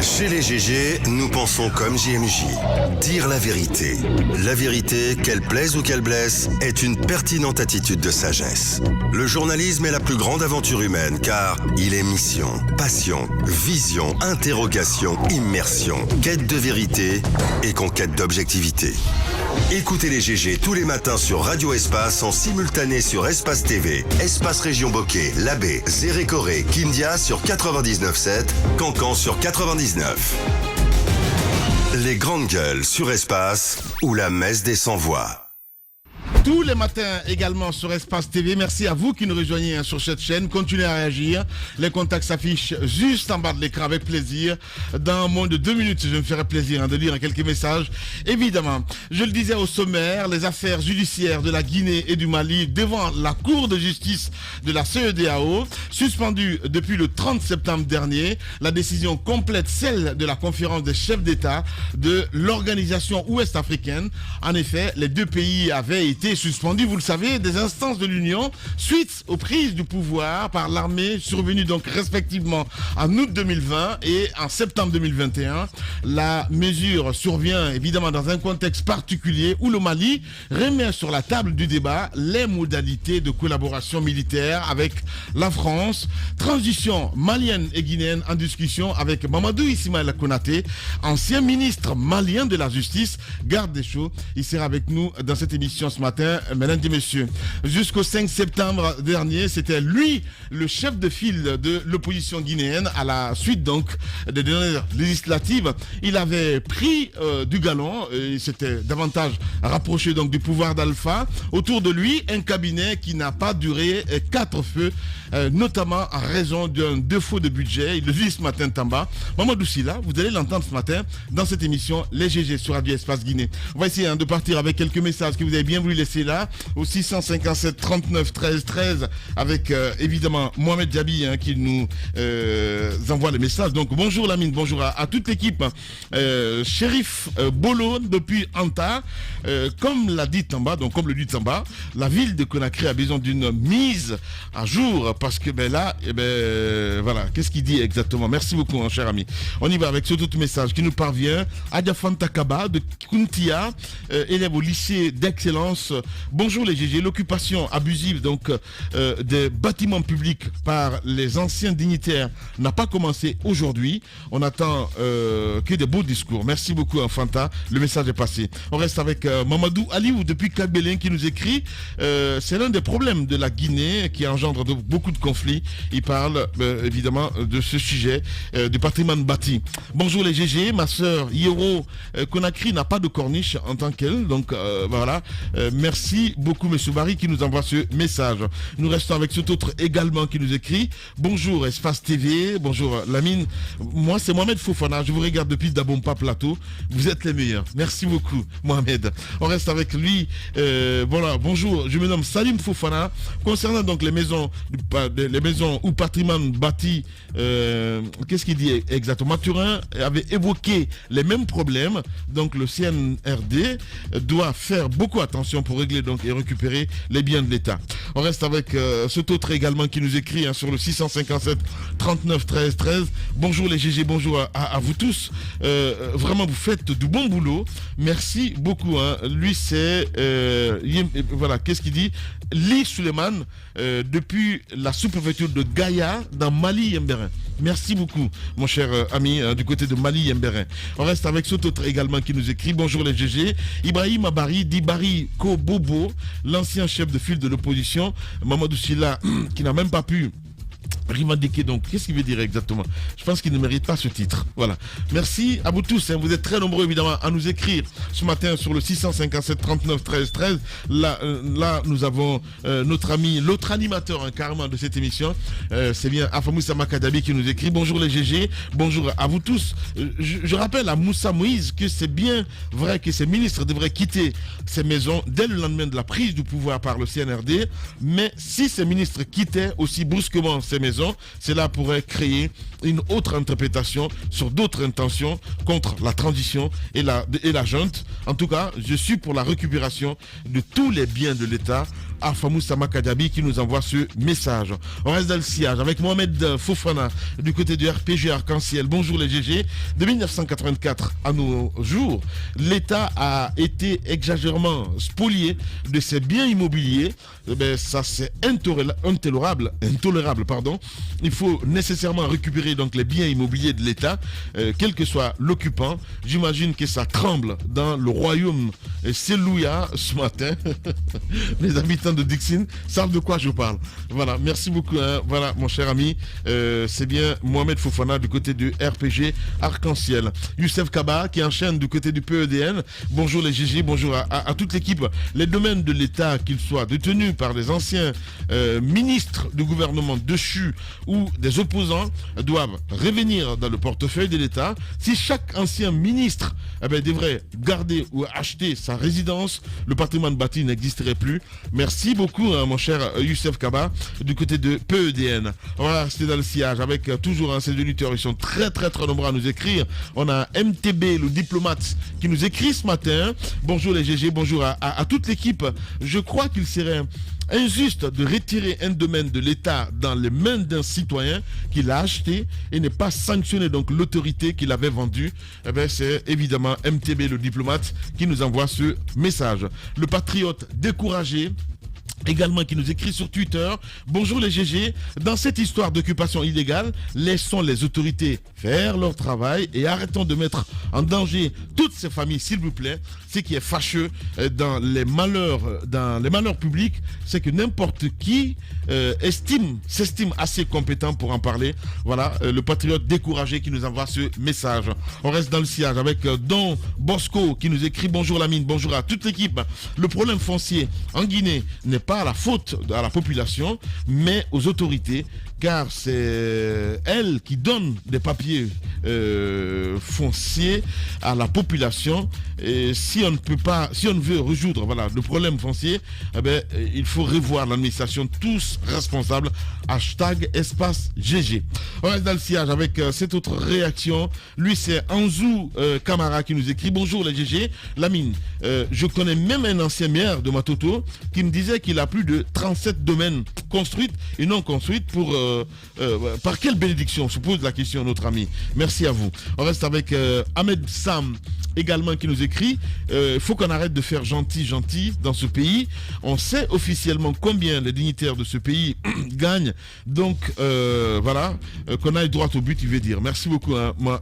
Chez les GG, nous pensons comme JMJ. Dire la vérité. La vérité, qu'elle plaise ou qu'elle blesse, est une pertinente attitude de sagesse. Le journalisme est la plus grande aventure humaine car il est mission, passion, vision, interrogation, immersion, quête de vérité et conquête d'objectivité. Écoutez les GG tous les matins sur Radio Espace en simultané sur Espace TV, Espace Région Bokeh, Labé, Zérékoré, Kindia sur 99.7, Cancan sur 99. Les grandes gueules sur Espace ou la messe des sans-voix. Tous les matins également sur Espace TV. Merci à vous qui nous rejoignez sur cette chaîne. Continuez à réagir. Les contacts s'affichent juste en bas de l'écran avec plaisir. Dans moins de 2 minutes, je me ferai plaisir de lire quelques messages. Évidemment, je le disais au sommaire, les affaires judiciaires de la Guinée et du Mali devant la Cour de justice de la CEDEAO, suspendues depuis le 30 septembre dernier. La décision complète celle de la conférence des chefs d'État de l'organisation ouest-africaine. En effet, les deux pays avaient été suspendu, vous le savez, des instances de l'Union suite aux prises du pouvoir par l'armée survenue donc respectivement en août 2020 et en septembre 2021. La mesure survient évidemment dans un contexte particulier où le Mali remet sur la table du débat les modalités de collaboration militaire avec la France. Transition malienne et guinéenne en discussion avec Mamadou Ismaïla Konaté, ancien ministre malien de la Justice, garde des Sceaux. Il sera avec nous dans cette émission ce matin. Mesdames et messieurs, jusqu'au 5 septembre dernier, c'était lui le chef de file de l'opposition guinéenne à la suite donc des dernières législatives. Il avait pris du galon, il s'était davantage rapproché donc du pouvoir d'Alpha. Autour de lui, un cabinet qui n'a pas duré 4 feux, notamment en raison d'un défaut de budget. Il le dit ce matin, Tamba. Mamadou Silla, vous allez l'entendre ce matin dans cette émission Les GG sur Radio Espace Guinée. On va essayer de partir avec quelques messages que vous avez bien voulu laisser là au 657 39 13 13 avec évidemment Mohamed Diaby qui nous envoie les messages. Donc bonjour Lamine, bonjour à toute l'équipe. Shérif Bolo depuis Anta, comme l'a dit Tamba, donc comme le dit Tamba, la ville de Conakry a besoin d'une mise à jour parce que voilà, qu'est-ce qu'il dit exactement? Merci beaucoup mon cher ami. On y va avec ce autre message qui nous parvient. Adiafanta Kaba de Kuntia, élève au lycée d'excellence. Bonjour les GG, l'occupation abusive donc des bâtiments publics par les anciens dignitaires n'a pas commencé aujourd'hui. On attend que des beaux discours. Merci beaucoup Fanta, le message est passé. On reste avec Mamadou Aliou depuis Kagbélin qui nous écrit c'est l'un des problèmes de la Guinée qui engendre beaucoup de conflits. Il parle évidemment de ce sujet du patrimoine bâti. Bonjour les GG, ma sœur Yero Conakry n'a pas de corniche en tant qu'elle, donc voilà. Merci beaucoup M. Barry qui nous envoie ce message. Nous restons avec cet autre également qui nous écrit. Bonjour Espace TV, bonjour Lamine. Moi c'est Mohamed Fofana, je vous regarde depuis Dabompa Plateau. Vous êtes les meilleurs. Merci beaucoup Mohamed. On reste avec lui. Voilà, bonjour, je me nomme Salim Fofana. Concernant donc les maisons ou patrimoine bâti, qu'est-ce qu'il dit exactement? Mathurin avait évoqué les mêmes problèmes. Donc le CNRD doit faire beaucoup attention pour régler donc et récupérer les biens de l'État. On reste avec cet autre également qui nous écrit sur le 657 39 13 13. Bonjour les GG, bonjour à vous tous. Vraiment vous faites du bon boulot. Merci beaucoup. Lui c'est voilà, qu'est-ce qu'il dit? Li Suleiman depuis la sous-préfecture de Gaïa dans Mali Yembérin. Merci beaucoup mon cher ami du côté de Mali Yembérin. On reste avec cet autre également qui nous écrit. Bonjour les GG. Ibrahim Abari dit Barry Kobobo, l'ancien chef de file de l'opposition. Mamadou Silla qui n'a même pas pu revendiquer, donc qu'est-ce qu'il veut dire exactement? Je pense qu'il ne mérite pas ce titre. Voilà. Merci à vous tous. Vous êtes très nombreux évidemment à nous écrire ce matin sur le 657 39 13 13. Là nous avons notre ami, l'autre animateur carrément de cette émission. C'est bien Afamoussa Makadabi qui nous écrit. Bonjour les GG. Bonjour à vous tous. Je rappelle à Moussa Moïse que c'est bien vrai que ces ministres devraient quitter ces maisons dès le lendemain de la prise du pouvoir par le CNRD. Mais si ces ministres quittaient aussi brusquement ces maisons, raison, cela pourrait créer une autre interprétation sur d'autres intentions contre la transition et la junte. En tout cas, je suis pour la récupération de tous les biens de l'État. Afamou Sama Kadiabi qui nous envoie ce message. On reste dans le sillage avec Mohamed Fofana du côté du RPG Arc-en-Ciel. Bonjour les GG. De 1984 à nos jours, l'État a été exagérément spolié de ses biens immobiliers. Ça c'est intolérable. Il faut nécessairement récupérer donc les biens immobiliers de l'État, quel que soit l'occupant. J'imagine que ça tremble dans le royaume Selouya ce matin. Les habitants de Dixine savent de quoi je parle. Voilà, merci beaucoup. Voilà, mon cher ami, c'est bien Mohamed Fofana du côté du RPG Arc-en-Ciel. Youssef Kaba qui enchaîne du côté du PEDN. Bonjour les GG, bonjour à toute l'équipe. Les domaines de l'État, qu'ils soient détenus par des anciens ministres du gouvernement déchus ou des opposants, doivent revenir dans le portefeuille de l'État. Si chaque ancien ministre devrait garder ou acheter sa résidence, le patrimoine bâti n'existerait plus. Merci beaucoup, mon cher Youssef Kaba, du côté de PEDN. On va rester dans le sillage avec toujours ces auditeurs. Ils sont très nombreux à nous écrire. On a MTB, le diplomate, qui nous écrit ce matin. Bonjour les GG, bonjour à toute l'équipe. Je crois qu'il serait injuste de retirer un domaine de l'État dans les mains d'un citoyen qui l'a acheté et ne pas sanctionner donc l'autorité qui l'avait vendu. C'est évidemment MTB, le diplomate, qui nous envoie ce message. Le patriote découragé également qui nous écrit sur Twitter. Bonjour les GG, dans cette histoire d'occupation illégale, laissons les autorités faire leur travail et arrêtons de mettre en danger toutes ces familles, s'il vous plaît. Ce qui est fâcheux dans les malheurs publics, c'est que n'importe qui s'estime assez compétent pour en parler. Voilà, le patriote découragé qui nous envoie ce message. On reste dans le sillage avec Don Bosco qui nous écrit bonjour Lamine, bonjour à toute l'équipe. Le problème foncier en Guinée n'est pas à la faute à la population, mais aux autorités, car c'est elles qui donnent des papiers fonciers à la population. Et si on ne veut résoudre le problème foncier, il faut revoir l'administration, tous responsables. #espace GG. On reste dans le sillage avec cette autre réaction. Lui, c'est Anzou Kamara qui nous écrit bonjour les GG. Lamine, je connais même un ancien maire de Matoto qui me disait qu'il a plus de 37 domaines construits et non construits par quelle bénédiction, se pose la question notre ami. Merci à vous. On reste avec Ahmed Sam également qui nous écrit il faut qu'on arrête de faire gentil dans ce pays. On sait officiellement combien les dignitaires de ce pays gagnent. Donc qu'on aille droit au but, il veut dire. Merci beaucoup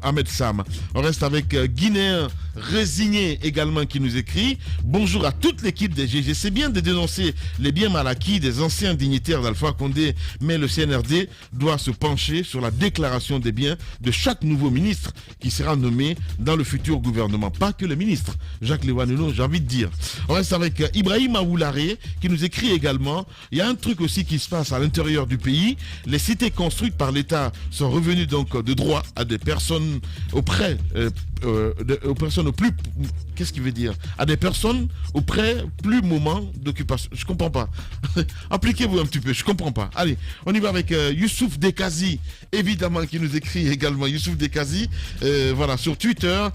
Ahmed Sam. On reste avec Guinéen résigné également qui nous écrit bonjour à toute l'équipe des GG. C'est bien de dénoncer les biens mal acquis des anciens dignitaires d'Alpha Condé, mais le CNRD doit se pencher sur la déclaration des biens de chaque nouveau ministre qui sera nommé dans le futur gouvernement. Pas que le ministre Jacques Lewanuno, j'ai envie de dire. On reste avec Ibrahim Aoularé qui nous écrit également il y a un truc aussi qui se passe à l'intérieur du pays. Les cités construites par l'État sont revenues donc de droit à des personnes auprès aux personnes au plus, qu'est-ce qu'il veut dire, à des personnes auprès plus moment d'occupation. Je comprends pas. Appliquez-vous un petit peu, je comprends pas. Allez, on y va avec Youssouf Dekazi, évidemment, qui nous écrit également. Youssouf Dekazi, sur Twitter.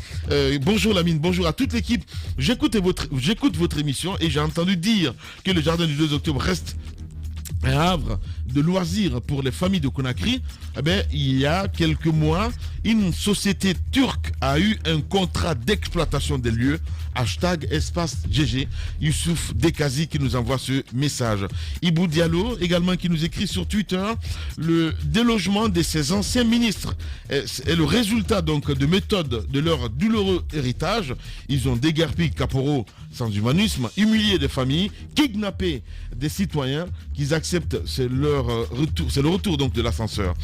Bonjour Lamine, bonjour à toute l'équipe. J'écoute votre émission et j'ai entendu dire que le jardin du 2 octobre reste un havre de loisirs pour les familles de Conakry. Il y a quelques mois, une société turque a eu un contrat d'exploitation des lieux. #espace GG. Youssouf Dekazi qui nous envoie ce message. Ibou Diallo également qui nous écrit sur Twitter le délogement de ces anciens ministres est le résultat donc de méthodes de leur douloureux héritage. Ils ont déguerpi caporaux sans humanisme, humilié des familles, kidnappé des citoyens qu'ils acceptent, c'est le retour donc de l'ascenseur.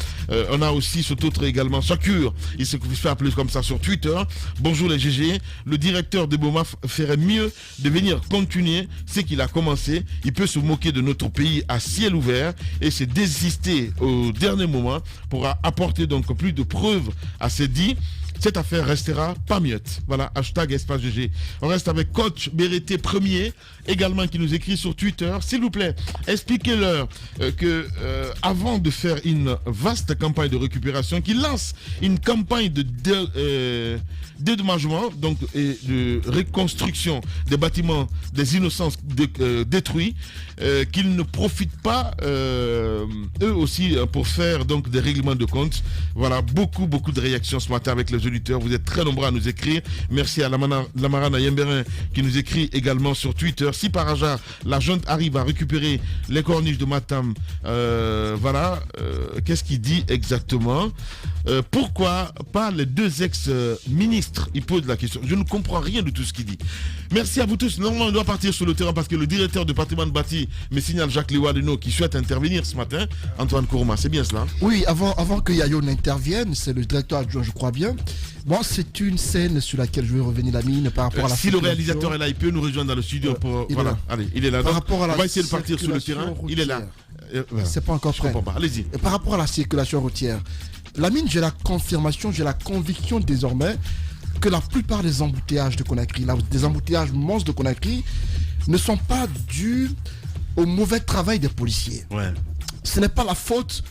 On a aussi cet autre également, Shakur, il se fait appeler comme ça sur Twitter. Bonjour les GG, le directeur de Boma ferait mieux de venir continuer ce qu'il a commencé. Il peut se moquer de notre pays à ciel ouvert et se désister au dernier moment pour apporter donc plus de preuves à ses dits. cette affaire restera pas miotte. Voilà, hashtag Espace GG. On reste avec Coach Bérété Premier, également qui nous écrit sur Twitter. S'il vous plaît, expliquez-leur que avant de faire une vaste campagne de récupération, qu'ils lancent une campagne de dédommagement, donc et de reconstruction des bâtiments des innocents détruits, qu'ils ne profitent pas eux aussi pour faire donc des règlements de compte. Voilà, beaucoup de réactions ce matin avec les auditeurs. Vous êtes très nombreux à nous écrire. Merci à Lamarana Yemberin qui nous écrit également sur Twitter. Si par hasard la junte arrive à récupérer les corniches de Matam, voilà, qu'est-ce qu'il dit exactement? Pourquoi pas les deux ex-ministres? Il pose la question. Je ne comprends rien de tout ce qu'il dit. Merci à vous tous. Normalement, on doit partir sur le terrain parce que le directeur du patrimoine bâti me signale Jacques Liwadeno qui souhaite intervenir ce matin. Antoine Kourouma, c'est bien cela? Oui, avant que Yayo n'intervienne, c'est le directeur adjoint, je crois bien. Bon, c'est une scène sur laquelle je vais revenir la mine par rapport à la si le réalisateur est là, il peut nous rejoindre dans le studio pour... Voilà, allez, il est là. Donc, on va essayer de partir sur le terrain. Il est là. Voilà. C'est pas encore prêt. Allez-y. Par rapport à la circulation routière, la mine, j'ai la confirmation, j'ai la conviction désormais que la plupart des embouteillages de Conakry, des embouteillages monstres de Conakry, ne sont pas dus au mauvais travail des policiers. Ouais. Ce n'est pas la faute,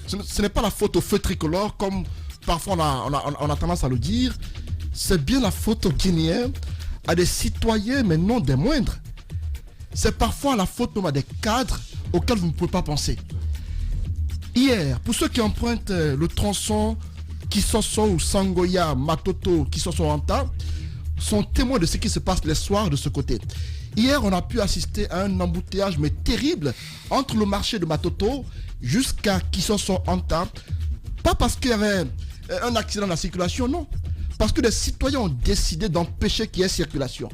ce n'est pas la faute au feu tricolore comme parfois on a tendance à le dire. C'est bien la faute aux Guinéens, à des citoyens mais non des moindres. C'est parfois la faute même à des cadres auxquels vous ne pouvez pas penser. Hier, pour ceux qui empruntent le tronçon Kisoso ou Sangoya, Matoto, Kisoso Anta, sont témoins de ce qui se passe les soirs de ce côté. Hier, on a pu assister à un embouteillage mais terrible entre le marché de Matoto jusqu'à Kisoso Anta. Pas parce qu'il y avait un accident de la circulation, non. Parce que les citoyens ont décidé d'empêcher qu'il y ait circulation.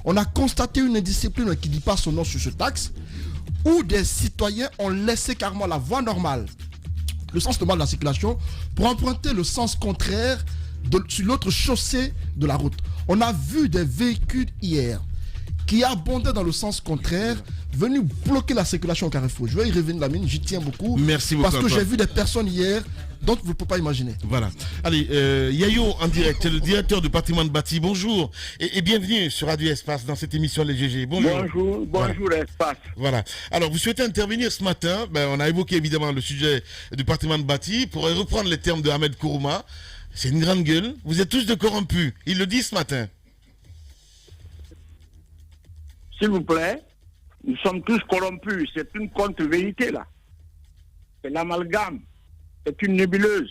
On a constaté une indiscipline qui ne dit pas son nom sur ce taxe, où des citoyens ont laissé carrément la voie normale, le sens normal de la circulation, pour emprunter le sens contraire sur l'autre chaussée de la route. On a vu des véhicules hier qui abondaient dans le sens contraire, venus bloquer la circulation au carrefour. Je vais y revenir, la mine, j'y tiens beaucoup. Merci beaucoup. Parce que j'ai vu des personnes hier dont vous ne pouvez pas imaginer. Voilà. Allez, Yayo en direct, le directeur du patrimoine bâti. Bonjour et bienvenue sur Radio Espace dans cette émission Les GG. Bonjour, bonjour Espace. Voilà. Alors, vous souhaitez intervenir ce matin. On a évoqué évidemment le sujet du patrimoine bâti. Pour reprendre les termes de Ahmed Kourouma, c'est une grande gueule. Vous êtes tous de corrompus. Il le dit ce matin. S'il vous plaît, nous sommes tous corrompus. C'est une contre-vérité là. C'est l'amalgame. C'est une nébuleuse.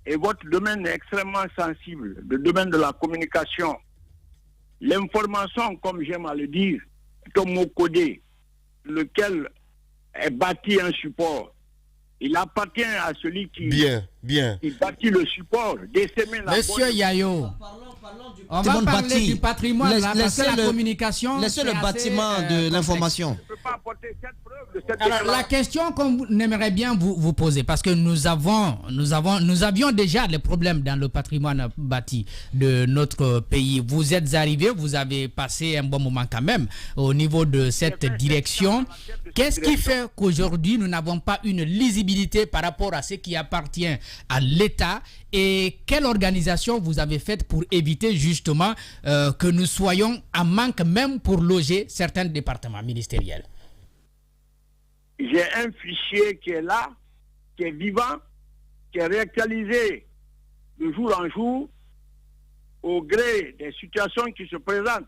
Et votre domaine est extrêmement sensible, le domaine de la communication. L'information, comme j'aime à le dire, est un mot codé, lequel est bâti un support. Il appartient à celui qui bâtit le support, d'essaimer la Monsieur Yayo, on va parler du patrimoine, parce que la communication... Laissez le bâtiment de l'information. Je ne peux pas apporter cette preuve de cette Alors, la question qu'on aimerait bien vous poser, parce que nous avions déjà des problèmes dans le patrimoine bâti de notre pays. Vous êtes arrivé, vous avez passé un bon moment quand même au niveau de cette direction. Qu'est-ce qui fait qu'aujourd'hui, nous n'avons pas une lisibilité par rapport à ce qui appartient à l'État, et quelle organisation vous avez faite pour éviter justement que nous soyons en manque même pour loger certains départements ministériels? J'ai un fichier qui est là, qui est vivant, qui est réactualisé de jour en jour au gré des situations qui se présentent.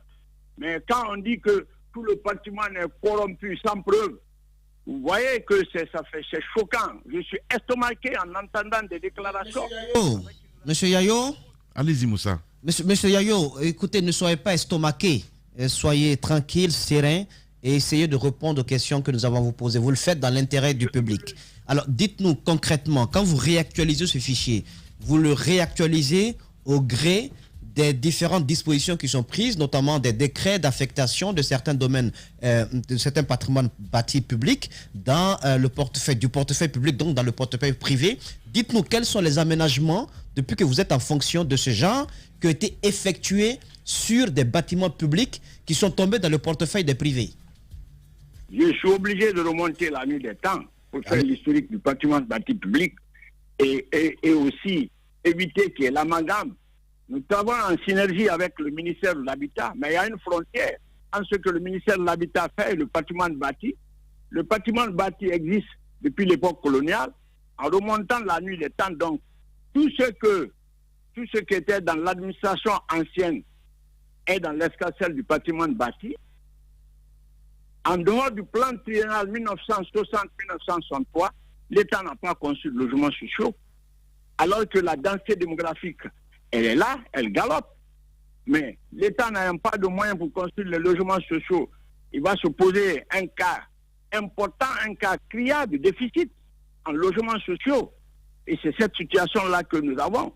Mais quand on dit que tout le patrimoine est corrompu sans preuve, vous voyez que c'est choquant. Je suis estomaqué en entendant des déclarations. Monsieur Yayo. Allez-y, Moussa. Monsieur Yayo, écoutez, ne soyez pas estomaqué. Soyez tranquille, serein et essayez de répondre aux questions que nous avons vous posées. Vous le faites dans l'intérêt du public. Alors, dites-nous concrètement, quand vous réactualisez ce fichier, vous le réactualisez au gré des différentes dispositions qui sont prises, notamment des décrets d'affectation de certains domaines, de certains patrimoines bâtis publics dans le portefeuille, du portefeuille public, donc dans le portefeuille privé. Dites-nous quels sont les aménagements, depuis que vous êtes en fonction de ce genre, qui ont été effectués sur des bâtiments publics qui sont tombés dans le portefeuille des privés. Je suis obligé de remonter la nuit des temps pour faire l'historique du patrimoine bâti public et aussi éviter qu'il y ait l'amalgame. Nous travaillons en synergie avec le ministère de l'Habitat, mais il y a une frontière entre ce que le ministère de l'Habitat fait et le patrimoine bâti. Le patrimoine bâti existe depuis l'époque coloniale. En remontant la nuit des temps, donc, tout ce qui était dans l'administration ancienne est dans l'escarcelle du patrimoine bâti. En dehors du plan triennal 1960-1963, l'État n'a pas conçu de logements sociaux, alors que la densité démographique, elle est là, elle galope. Mais l'État n'a pas de moyens pour construire les logements sociaux. Il va se poser un cas important, un cas criard de déficit en logements sociaux. Et c'est cette situation-là que nous avons.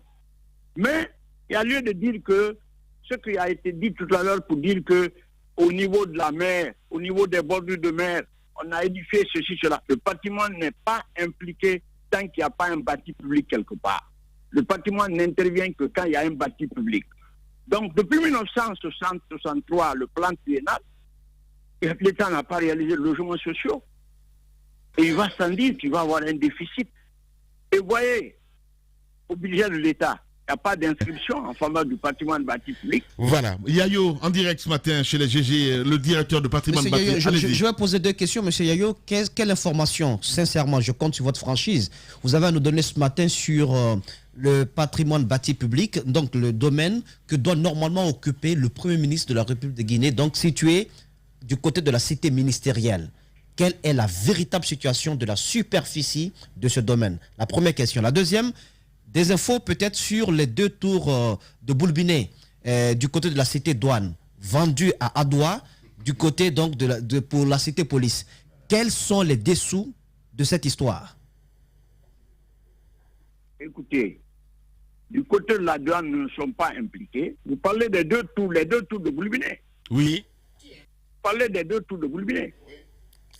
Mais il y a lieu de dire que ce qui a été dit tout à l'heure pour dire que au niveau de la mer, au niveau des bordures de mer, on a édifié ceci, cela. Le patrimoine n'est pas impliqué tant qu'il n'y a pas un bâti public quelque part. Le patrimoine n'intervient que quand il y a un bâti public. Donc, depuis 1960-63, le plan triennal, l'État n'a pas réalisé le logement social. Et il va sans dire qu'il va avoir un déficit. Et vous voyez, au budget de l'État, il n'y a pas d'inscription en faveur du patrimoine bâti public. Voilà. Yayo, en direct ce matin chez les GG, le directeur de patrimoine Monsieur bâti. Yayo, je vais poser deux questions, Monsieur Yayo. Quelle information, sincèrement, je compte sur votre franchise, vous avez à nous donner ce matin sur le patrimoine bâti public, donc le domaine que doit normalement occuper le Premier ministre de la République de Guinée, donc situé du côté de la cité ministérielle. Quelle est la véritable situation de la superficie de ce domaine? La première question. La deuxième, des infos peut-être sur les 2 tours de Boulbiné du côté de la cité douane, vendues à Adoua, du côté donc pour la cité police. Quels sont les dessous de cette histoire? Écoutez, du côté de la douane, nous ne sommes pas impliqués. Vous parlez des 2 tours, les 2 tours de Boulbiné. Oui. Vous parlez des 2 tours de Boulbiné.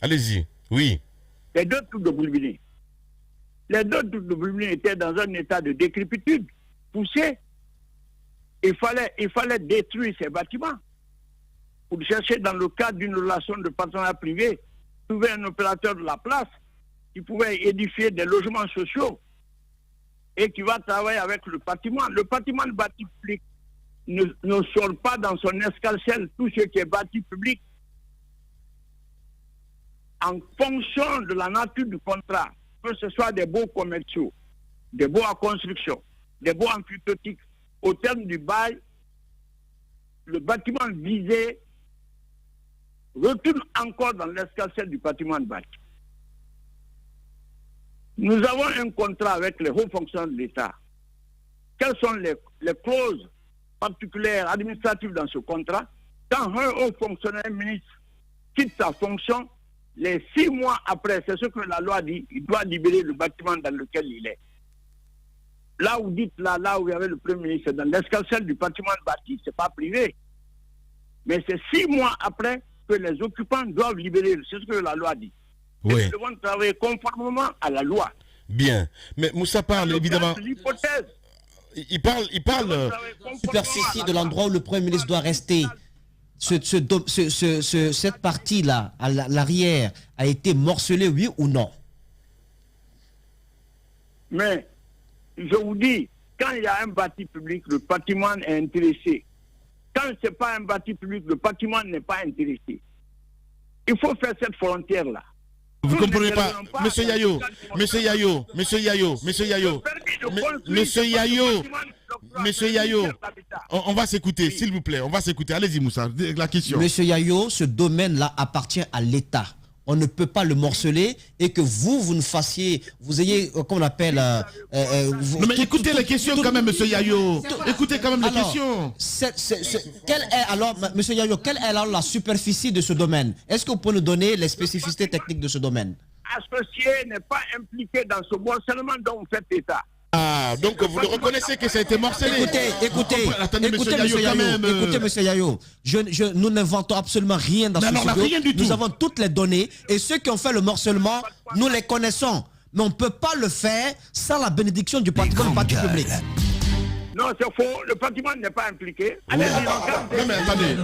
Allez-y, oui. Les 2 tours de Boulbiné. Les 2 tours de Boulbiné étaient dans un état de décrépitude poussé. Il fallait détruire ces bâtiments pour chercher dans le cadre d'une relation de partenariat privé, trouver un opérateur de la place qui pouvait édifier des logements sociaux et qui va travailler avec le patrimoine. Le patrimoine bâti public ne sort pas dans son escarcelle tout ce qui est bâti public. En fonction de la nature du contrat, que ce soit des baux commerciaux, des baux à construction, des baux amphithéotiques, au terme du bail, le bâtiment visé retourne encore dans l'escarcelle du patrimoine bâti. Nous avons un contrat avec les hauts fonctionnaires de l'État. Quelles sont les clauses particulières administratives dans ce contrat? Quand un haut fonctionnaire ministre quitte sa fonction, les 6 mois après, c'est ce que la loi dit, il doit libérer le bâtiment dans lequel il est. Là où dites là où il y avait le Premier ministre, dans l'escarcelle du patrimoine bâti, ce n'est pas privé. Mais c'est 6 mois après que les occupants doivent libérer, c'est ce que la loi dit. Oui. Nous devons travailler conformément à la loi. Bien. Mais Moussa parle évidemment. L'hypothèse. Il parle. Superficie de l'endroit où le Premier ministre doit rester. Cette partie-là, à l'arrière, a été morcelée, oui ou non? Mais, je vous dis, quand il y a un bâti public, le patrimoine est intéressé. Quand ce n'est pas un bâti public, le patrimoine n'est pas intéressé. Il faut faire cette frontière-là. Vous ne comprenez pas, Monsieur Yayo, Monsieur Yayo, on va s'écouter, s'il vous plaît, on va s'écouter. Allez-y, Moussa, la question. Monsieur Yayo, ce domaine-là appartient à l'État. On ne peut pas le morceler et que vous ne fassiez, vous ayez, comment on appelle... non, mais écoutez les questions quand même, Monsieur Yayo. Écoutez quand même les questions. Quelle est alors, Monsieur Yayo, quelle est alors la superficie de ce domaine? Est-ce que vous pouvez nous donner les spécificités techniques de ce domaine? Associé n'est pas impliqué dans ce morcellement dont vous faites état. Ah, donc vous le reconnaissez que ça a été morcelé. Écoutez, Monsieur Yayo, nous n'inventons absolument rien dans ce studio. Nous avons toutes les données et ceux qui ont fait le morcellement, nous les connaissons. Mais on ne peut pas le faire sans la bénédiction du patrimoine bâti public. Non, c'est faux. Le patrimoine n'est pas impliqué. Non, mais attendez.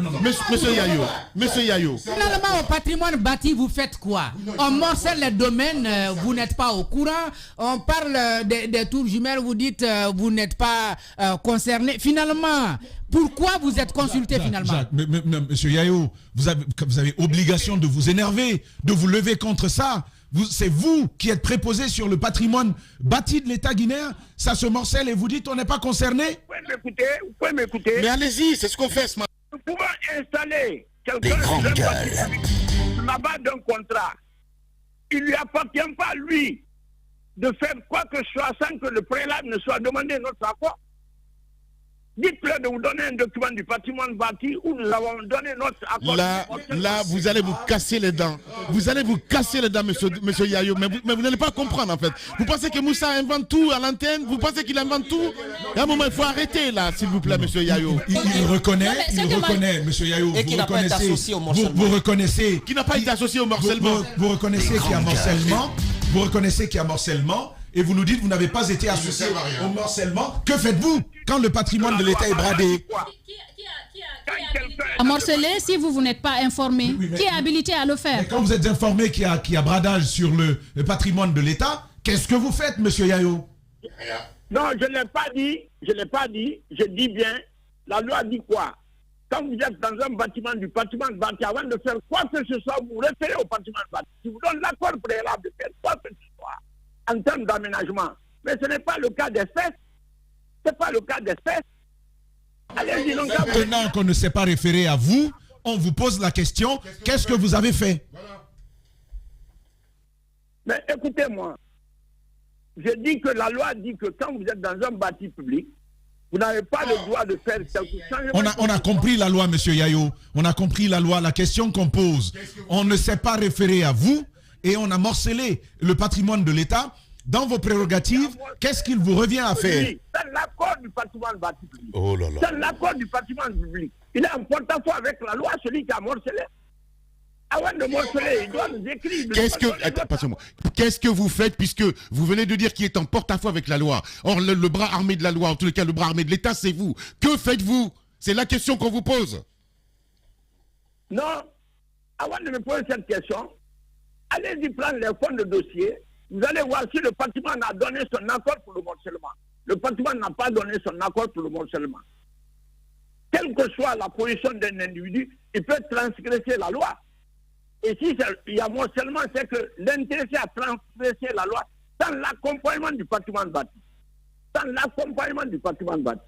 Monsieur Yayo. Finalement, au patrimoine bâti, vous faites quoi? On morcelle les domaines, vous n'êtes pas au courant. On parle des tours jumelles, vous dites vous n'êtes pas concerné. Finalement, pourquoi vous êtes consulté finalement? Jacques, monsieur Yayo, vous avez obligation de vous énerver, de vous lever contre ça. C'est vous qui êtes préposé sur le patrimoine bâti de l'État guinéen. Ça se morcelle et vous dites on n'est pas concerné. Vous pouvez m'écouter. Mais allez-y, c'est ce qu'on fait ce matin. Nous pouvons installer quelqu'un sur la base d'un contrat. Il ne lui appartient pas, lui, de faire quoi que ce soit sans que le préalable ne soit demandé notre accord. Dites-le de vous donner un document du patrimoine bâti où nous avons donné notre accord. Là, vous allez vous casser les dents. Vous allez vous casser les dents, monsieur Yayo. Mais vous n'allez pas comprendre, en fait. Vous pensez que Moussa invente tout à l'antenne? Vous pensez qu'il invente tout? À un moment, il faut arrêter, là, s'il vous plaît, monsieur Yayo. Il reconnaît, monsieur Yayo. Et qui n'a pas été associé au morcellement. Vous reconnaissez. Qui n'a pas été associé au morcellement. Vous reconnaissez qu'il y a morcellement. Vous reconnaissez qu'il y a morcellement. Et vous nous dites que vous n'avez pas été associé au morcellement. Que faites-vous quand le patrimoine de l'État est bradé? À morceler si vous n'êtes pas informé. Qui est habilité à le faire? Et quand vous êtes informé qu'il y a bradage sur le patrimoine de l'État, qu'est-ce que vous faites, monsieur Yayo? Non, je ne l'ai pas dit. Je dis bien, la loi dit quoi? Quand vous êtes dans un bâtiment du patrimoine bâti, avant de faire quoi que ce soit, vous référez au patrimoine bâti. Si vous donne l'accord préalable de faire quoi que ce soit en termes d'aménagement. Mais ce n'est pas le cas d'espèce. C'est pas le cas d'espèce. Allez-y, non, maintenant qu'on ne s'est pas référé à vous, on vous pose la question, qu'est-ce que vous avez fait? Mais écoutez-moi, je dis que la loi dit que quand vous êtes dans un bâti public, vous n'avez pas le droit de faire quelque chose. On a compris la loi, monsieur Yayo. On a compris la loi. La question qu'on pose, on ne s'est pas référé à vous et on a morcelé le patrimoine de l'État. Dans vos prérogatives, qu'est-ce qu'il vous revient à faire? C'est l'accord du patrimoine bâti public. Oh là là. C'est l'accord du patrimoine public. Il est en porte-à-faux avec la loi, celui qui a morcelé. Avant de morceler, il doit nous écrire. Qu'est-ce que vous faites puisque vous venez de dire qu'il est en porte-à-faux avec la loi? Or, le bras armé de la loi, en tous les cas, le bras armé de l'État, c'est vous. Que faites-vous? C'est la question qu'on vous pose. Non. Avant de me poser cette question, allez-y prendre les fonds de dossier. Vous allez voir si le patrimoine a donné son accord pour le morcellement. Le patrimoine n'a pas donné son accord pour le morcellement. Quelle que soit la position d'un individu, il peut transgresser la loi. Et si il y a morcellement, c'est que l'intéressé a transgressé la loi sans l'accompagnement du patrimoine bâti. Sans l'accompagnement du patrimoine bâti.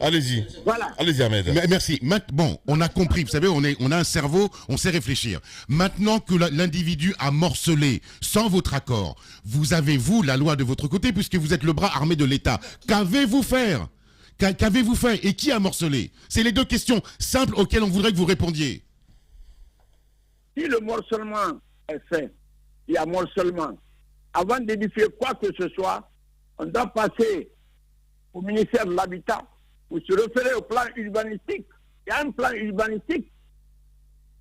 Allez-y. Voilà. Allez-y, Ahmed. Merci. Bon, on a compris. Vous savez, on a un cerveau, on sait réfléchir. Maintenant que l'individu a morcelé sans votre accord, vous avez, vous, la loi de votre côté, puisque vous êtes le bras armé de l'État. Qu'avez-vous fait? Qu'avez-vous fait? Et qui a morcelé? C'est les deux questions simples auxquelles on voudrait que vous répondiez. Si le morcellement est fait, il y a morcellement. Avant d'édifier quoi que ce soit, on doit passer au ministère de l'Habitat pour se référer au plan urbanistique. Il y a un plan urbanistique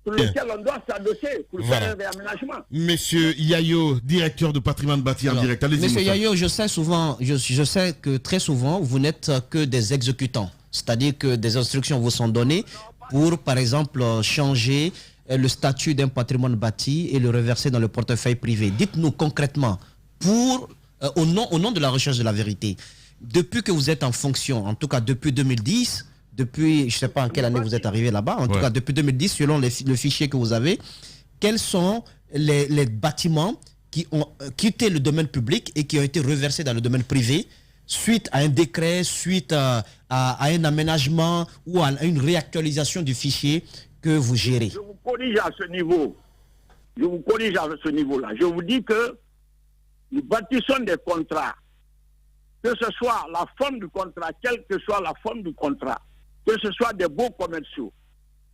sur lequel on doit s'adosser pour faire un réaménagement. Monsieur Yayo, directeur de patrimoine bâti en direct. Allez-y. Monsieur Yayo, je sais que très souvent, vous n'êtes que des exécutants. C'est-à-dire que des instructions vous sont données pour, par exemple, changer le statut d'un patrimoine bâti et le reverser dans le portefeuille privé. Dites-nous concrètement, au nom de la recherche de la vérité, depuis que vous êtes en fonction, en tout cas depuis 2010, depuis, je ne sais pas en quelle année vous êtes arrivé là-bas, en tout cas depuis 2010, selon le fichier que vous avez, quels sont les bâtiments qui ont quitté le domaine public et qui ont été reversés dans le domaine privé suite à un décret, suite à un aménagement ou à une réactualisation du fichier que vous gérez? Je vous corrige à ce niveau. Je vous corrige à ce niveau-là. Je vous dis que nous bâtissons des contrats. Que ce soit la forme du contrat, quelle que soit la forme du contrat, que ce soit des baux commerciaux,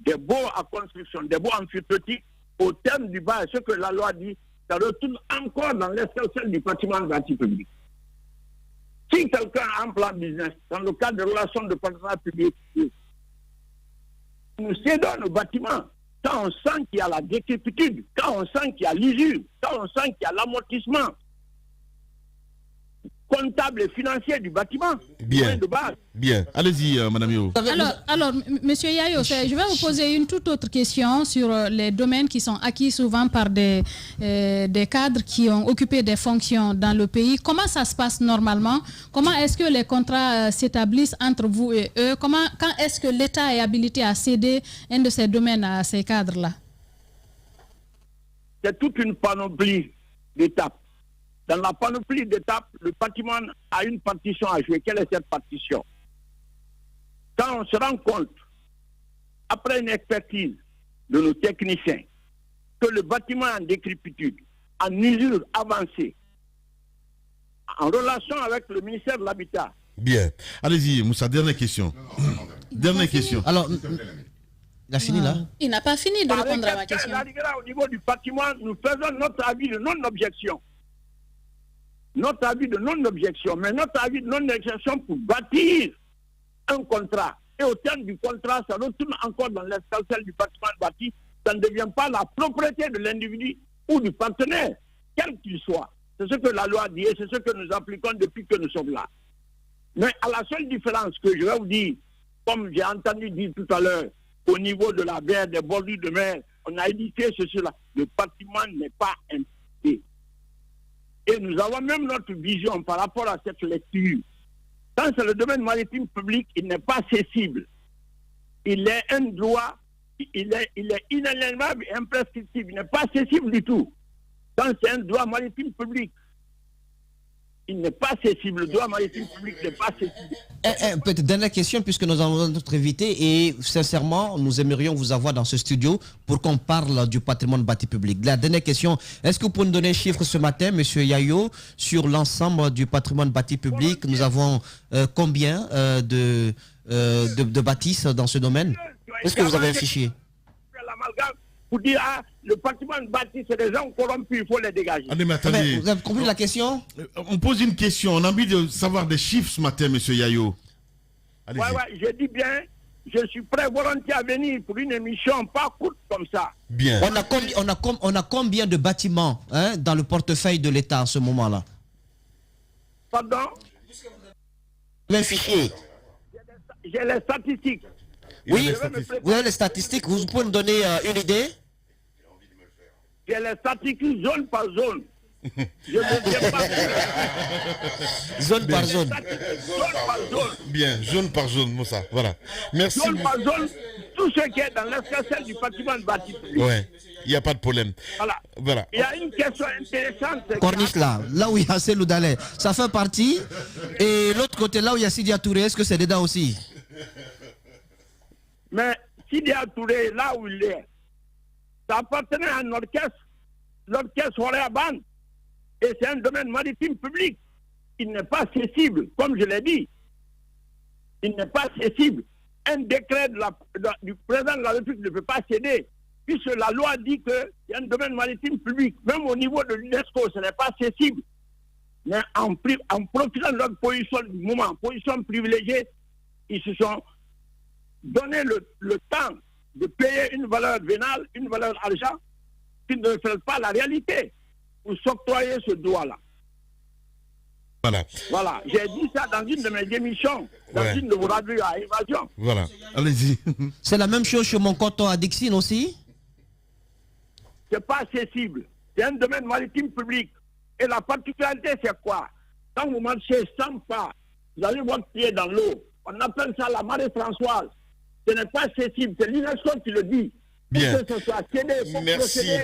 des baux à construction, des baux amphitheutiques, au terme du bail, ce que la loi dit, ça retourne encore dans l'essentiel du bâtiment bâti public. Si quelqu'un a un plan business, dans le cadre de relations de partenariat public, nous cédons nos bâtiments quand on sent qu'il y a la décrépitude, quand on sent qu'il y a l'usure, quand on sent qu'il y a l'amortissement. comptable et financier du bâtiment. Bien. De base. Bien. Allez-y, Madame Yo. Alors, Monsieur Yayo, je vais vous poser une toute autre question sur les domaines qui sont acquis souvent par des cadres qui ont occupé des fonctions dans le pays. Comment ça se passe normalement? Comment est-ce que les contrats s'établissent entre vous et eux? Quand est-ce que l'État est habilité à céder un de ces domaines à ces cadres-là? C'est toute une panoplie d'étapes. Dans la panoplie d'étapes, le patrimoine a une partition à jouer. Quelle est cette partition? Quand on se rend compte, après une expertise de nos techniciens, que le bâtiment est en décrépitude, en usure avancée, en relation avec le ministère de l'Habitat. Bien. Allez-y, Moussa, dernière question. Dernière question. Alors, il a fini là? Il n'a pas fini de répondre à ma question. Au niveau du patrimoine, nous faisons notre avis de non-objection. Notre avis de non-objection, mais notre avis de non-objection pour bâtir un contrat. Et au terme du contrat, ça retourne encore dans l'essentiel du patrimoine bâti. Ça ne devient pas la propriété de l'individu ou du partenaire, quel qu'il soit. C'est ce que la loi dit et c'est ce que nous appliquons depuis que nous sommes là. Mais à la seule différence que je vais vous dire, comme j'ai entendu dire tout à l'heure, au niveau de la mer, des bordures de mer, on a édité ceci-là. Le patrimoine n'est pas impliqué. Et nous avons même notre vision par rapport à cette lecture. Quand c'est le domaine maritime public, il n'est pas cessible. Il est un droit, il est inaliénable et imprescriptible. Il n'est pas cessible du tout. Quand c'est un droit maritime public, il n'est pas cessible. Le droit maritime public n'est pas cessible. Peut-être dernière question, puisque nous avons notre invité et sincèrement, nous aimerions vous avoir dans ce studio pour qu'on parle du patrimoine bâti public. La dernière question, est-ce que vous pouvez nous donner un chiffre ce matin, Monsieur Yayo, sur l'ensemble du patrimoine bâti public? Nous avons combien de bâtisses dans ce domaine? Est-ce que vous avez un fichier? Pour dire, le patrimoine bâti, c'est des gens corrompus, il faut les dégager. Allez, mais attendez. Vous avez compris la question? On pose une question, on a envie de savoir des chiffres ce matin, Monsieur Yayo. Ouais, je dis bien, je suis prêt volontiers à venir pour une émission pas courte comme ça. Bien. On a combien de bâtiments dans le portefeuille de l'État à ce moment-là? Pardon? Un fichier. J'ai les statistiques. Oui, vous avez les statistiques. Vous pouvez nous donner une idée? J'ai les statistiques zone par zone. Je ne sais pas. Zone par zone. Zone par zone. Bien, zone par zone, Moussa. Voilà. Merci. Zone par zone, tout ce qui est dans l'essentiel du patrimoine bâti. Ouais, il n'y a pas de problème. Voilà. Il y a une question intéressante. Corniche là où il y a Selou Dalé, ça fait partie. Et l'autre côté, là où il y a Sidia Touré, est-ce que c'est dedans aussi? Mais Sidia Touré, là où il est, ça appartenait à un orchestre, l'orchestre Horea Band, et c'est un domaine maritime public. Il n'est pas cessible, comme je l'ai dit. Il n'est pas cessible. Un décret du président de la République ne peut pas céder, puisque la loi dit qu'il y a un domaine maritime public. Même au niveau de l'UNESCO, ce n'est pas cessible. Mais en profitant de leur position du moment, position privilégiée, ils se sont donné le temps de payer une valeur vénale, une valeur argent, qui ne reflète pas la réalité, pour s'octroyer ce droit-là. Voilà, j'ai dit ça dans une de mes émissions, dans une de vos radios à Évasion. Voilà, allez-y. C'est la même chose chez mon canton à Dixine aussi? C'est pas accessible. C'est un domaine maritime public. Et la particularité, c'est quoi? Quand vous marchez sans pas, vous avez votre pied dans l'eau. On appelle ça la marée Françoise. Ce n'est pas accessible. C'est l'UNESCO qui le dit. Bien. Pour que ce soit cédé, pour procéder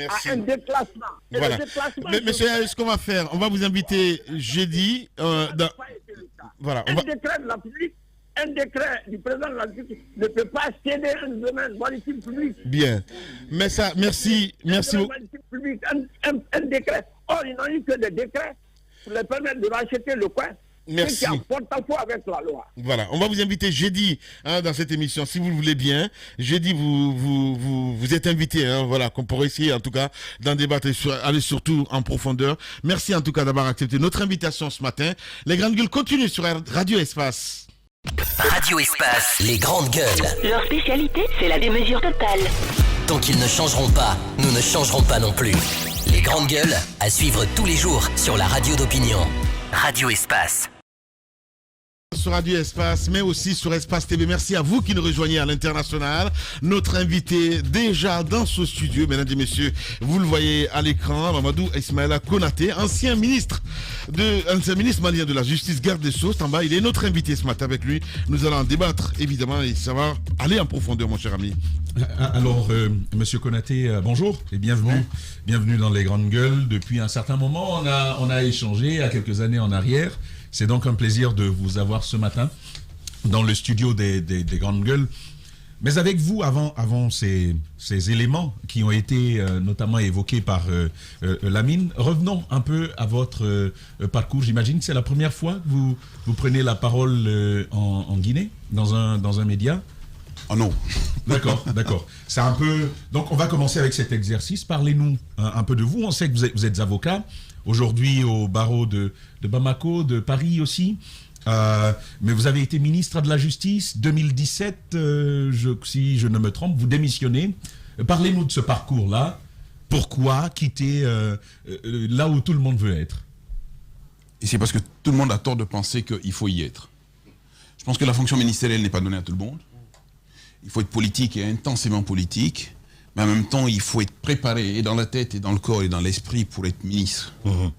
à un déclassement. Et voilà. Mais monsieur, ce qu'on va faire, on va vous inviter jeudi. Voilà. Un décret du président de la République ne peut pas céder un domaine maritime public. Bien. Mais ça, merci. Un décret. Or, ils n'ont eu que des décrets pour les permettre de racheter le coin. Merci. Qui en porte-à-faux avec la loi. Voilà, on va vous inviter jeudi dans cette émission, si vous le voulez bien. Jeudi, vous êtes invité, voilà, qu'on pourrait essayer en tout cas d'en débattre et aller surtout en profondeur. Merci en tout cas d'avoir accepté notre invitation ce matin. Les grandes gueules continuent sur Radio Espace. Radio Espace, les grandes gueules. Leur spécialité, c'est la démesure totale. Tant qu'ils ne changeront pas, nous ne changerons pas non plus. Les grandes gueules, à suivre tous les jours sur la radio d'opinion. Radio Espace. Sur Radio Espace, mais aussi sur Espace TV. Merci à vous qui nous rejoignez à l'international. Notre invité déjà dans ce studio, mesdames et messieurs, vous le voyez à l'écran, Mamadou Ismaïla Konaté, ancien ministre malien de la Justice, garde des Sceaux. En bas, il est notre invité ce matin. Avec lui, nous allons en débattre évidemment et ça va aller en profondeur, mon cher ami. Alors, Monsieur Konaté, bonjour et bienvenue. Bienvenue dans les Grandes Gueules. Depuis un certain moment, on a échangé à quelques années en arrière. C'est donc un plaisir de vous avoir ce matin dans le studio des Grandes Gueules. Mais avec vous, avant ces éléments qui ont été notamment évoqués par Lamine, revenons un peu à votre parcours. J'imagine que c'est la première fois que vous prenez la parole en Guinée, dans un média. Oh non. D'accord. C'est un peu... Donc on va commencer avec cet exercice. Parlez-nous un peu de vous. On sait que vous êtes avocat. Aujourd'hui au barreau de Bamako, de Paris aussi. Mais vous avez été ministre de la Justice 2017, si je ne me trompe, vous démissionnez. Parlez-nous de ce parcours-là. Pourquoi quitter là où tout le monde veut être? Et c'est parce que tout le monde a tort de penser qu'il faut y être. Je pense que la fonction ministérielle n'est pas donnée à tout le monde. Il faut être politique et intensément politique. Mais en même temps, il faut être préparé et dans la tête, et dans le corps, et dans l'esprit pour être ministre. Un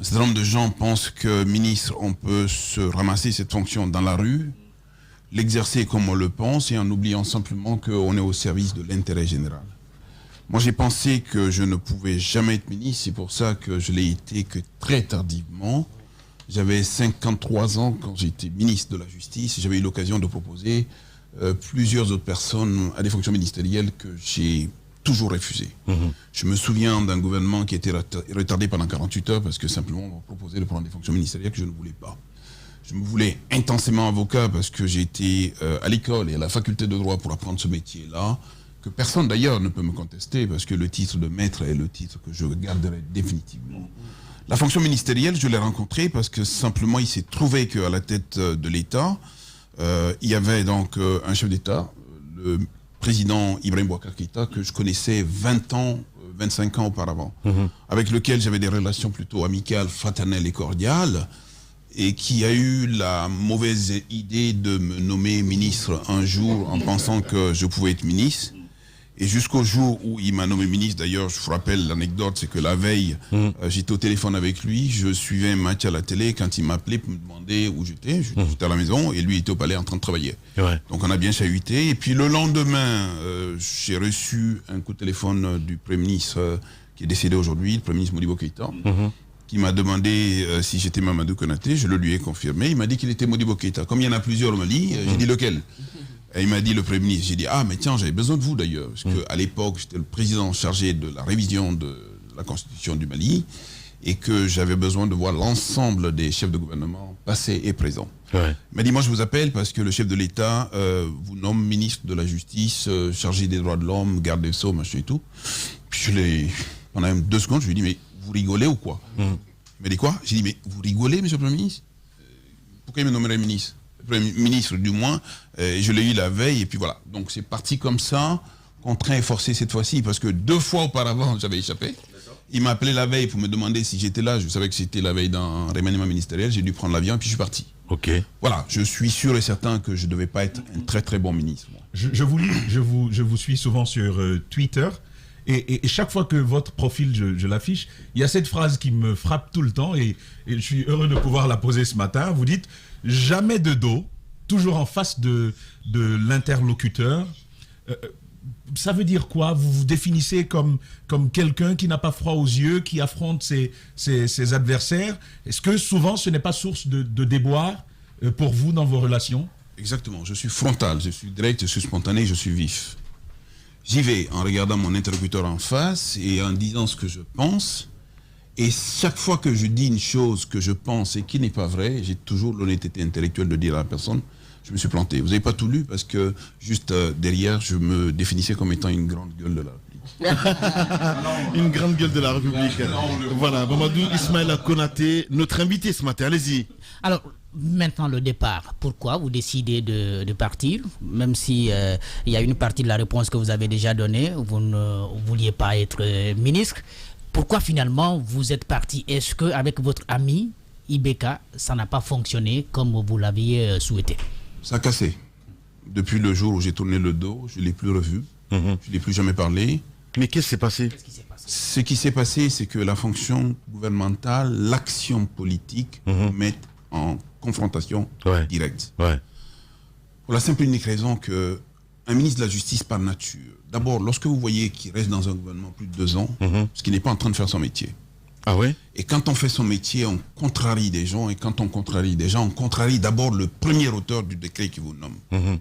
certain nombre de gens pensent que ministre, on peut se ramasser cette fonction dans la rue, l'exercer comme on le pense, et en oubliant simplement qu'on est au service de l'intérêt général. Moi, j'ai pensé que je ne pouvais jamais être ministre, c'est pour ça que je l'ai été que très tardivement. J'avais 53 ans quand j'étais ministre de la Justice, j'avais eu l'occasion de proposer plusieurs autres personnes à des fonctions ministérielles que j'ai toujours refusées. Je me souviens d'un gouvernement qui était retardé pendant 48 heures parce que simplement on m'a proposé de prendre des fonctions ministérielles que je ne voulais pas. Je me voulais intensément avocat parce que j'ai été à l'école et à la faculté de droit pour apprendre ce métier-là, que personne d'ailleurs ne peut me contester parce que le titre de maître est le titre que je garderai définitivement. La fonction ministérielle, je l'ai rencontrée parce que simplement il s'est trouvé qu'à la tête de l'État, il y avait donc un chef d'État, le président Ibrahim Boubacar Keïta, que je connaissais 25 ans auparavant, avec lequel j'avais des relations plutôt amicales, fraternelles et cordiales, et qui a eu la mauvaise idée de me nommer ministre un jour en pensant que je pouvais être ministre. Et jusqu'au jour où il m'a nommé ministre, d'ailleurs, je vous rappelle l'anecdote, c'est que la veille, j'étais au téléphone avec lui, je suivais un match à la télé, quand il m'appelait pour me demander où j'étais à la maison, et lui était au palais en train de travailler. Donc on a bien chahuté, et puis le lendemain, j'ai reçu un coup de téléphone du Premier ministre qui est décédé aujourd'hui, le Premier ministre Modibo Keïta, qui m'a demandé si j'étais Mamadou Konaté, je le lui ai confirmé, il m'a dit qu'il était Modibo Keïta. Comme il y en a plusieurs au Mali, j'ai dit lequel? Et il m'a dit le Premier ministre, j'ai dit ah mais tiens j'avais besoin de vous d'ailleurs, parce qu'à l'époque j'étais le président chargé de la révision de la constitution du Mali et que j'avais besoin de voir l'ensemble des chefs de gouvernement passés et présents. Il m'a dit moi je vous appelle parce que le chef de l'État vous nomme ministre de la Justice, chargé des droits de l'homme, garde des Sceaux, machin et tout. Puis pendant même 2 secondes je lui ai dit mais vous rigolez ou quoi? Il m'a dit quoi? J'ai dit mais vous rigolez monsieur le Premier ministre? Pourquoi il me nommerait ministre? Premier ministre du moins, je l'ai eu la veille et puis voilà. Donc c'est parti comme ça, contraint et forcé cette fois-ci, parce que 2 fois auparavant j'avais échappé. Il m'a appelé la veille pour me demander si j'étais là, je savais que c'était la veille d'un remaniement ministériel, j'ai dû prendre l'avion et puis je suis parti. Voilà, je suis sûr et certain que je ne devais pas être un très très bon ministre. Je vous suis souvent sur Twitter. Et chaque fois que votre profil, je l'affiche, il y a cette phrase qui me frappe tout le temps et je suis heureux de pouvoir la poser ce matin. Vous dites « jamais de dos, toujours en face de l'interlocuteur ». Ça veut dire quoi? Vous vous définissez comme quelqu'un qui n'a pas froid aux yeux, qui affronte ses adversaires. Est-ce que souvent ce n'est pas source de déboire pour vous dans vos relations? Exactement, je suis frontal, je suis direct, je suis spontané, je suis vif. J'y vais en regardant mon interlocuteur en face et en disant ce que je pense. Et chaque fois que je dis une chose que je pense et qui n'est pas vraie, j'ai toujours l'honnêteté intellectuelle de dire à la personne, je me suis planté. Vous n'avez pas tout lu parce que juste derrière, je me définissais comme étant une grande gueule de la République. Une grande gueule de la République. Voilà, Mamadou Ismaïla Konaté, notre invité ce matin. Allez-y. Alors, maintenant le départ, pourquoi vous décidez de partir? Même si il y a une partie de la réponse que vous avez déjà donnée, vous ne vouliez pas être ministre. Pourquoi finalement vous êtes parti? Est-ce qu'avec votre ami, IBK, ça n'a pas fonctionné comme vous l'aviez souhaité. Ça a cassé. Depuis le jour où j'ai tourné le dos, je ne l'ai plus revu. Je ne l'ai plus jamais parlé. Mais qu'est-ce qui s'est passé? Ce qui s'est passé, c'est que la fonction gouvernementale, l'action politique mettent en confrontation directe. Pour la simple et unique raison qu'un ministre de la Justice par nature, d'abord, lorsque vous voyez qu'il reste dans un gouvernement plus de 2 ans, parce qu'il n'est pas en train de faire son métier. Ah ouais? Et quand on fait son métier, on contrarie des gens. Et quand on contrarie des gens, on contrarie d'abord le premier auteur du décret qui vous nomme.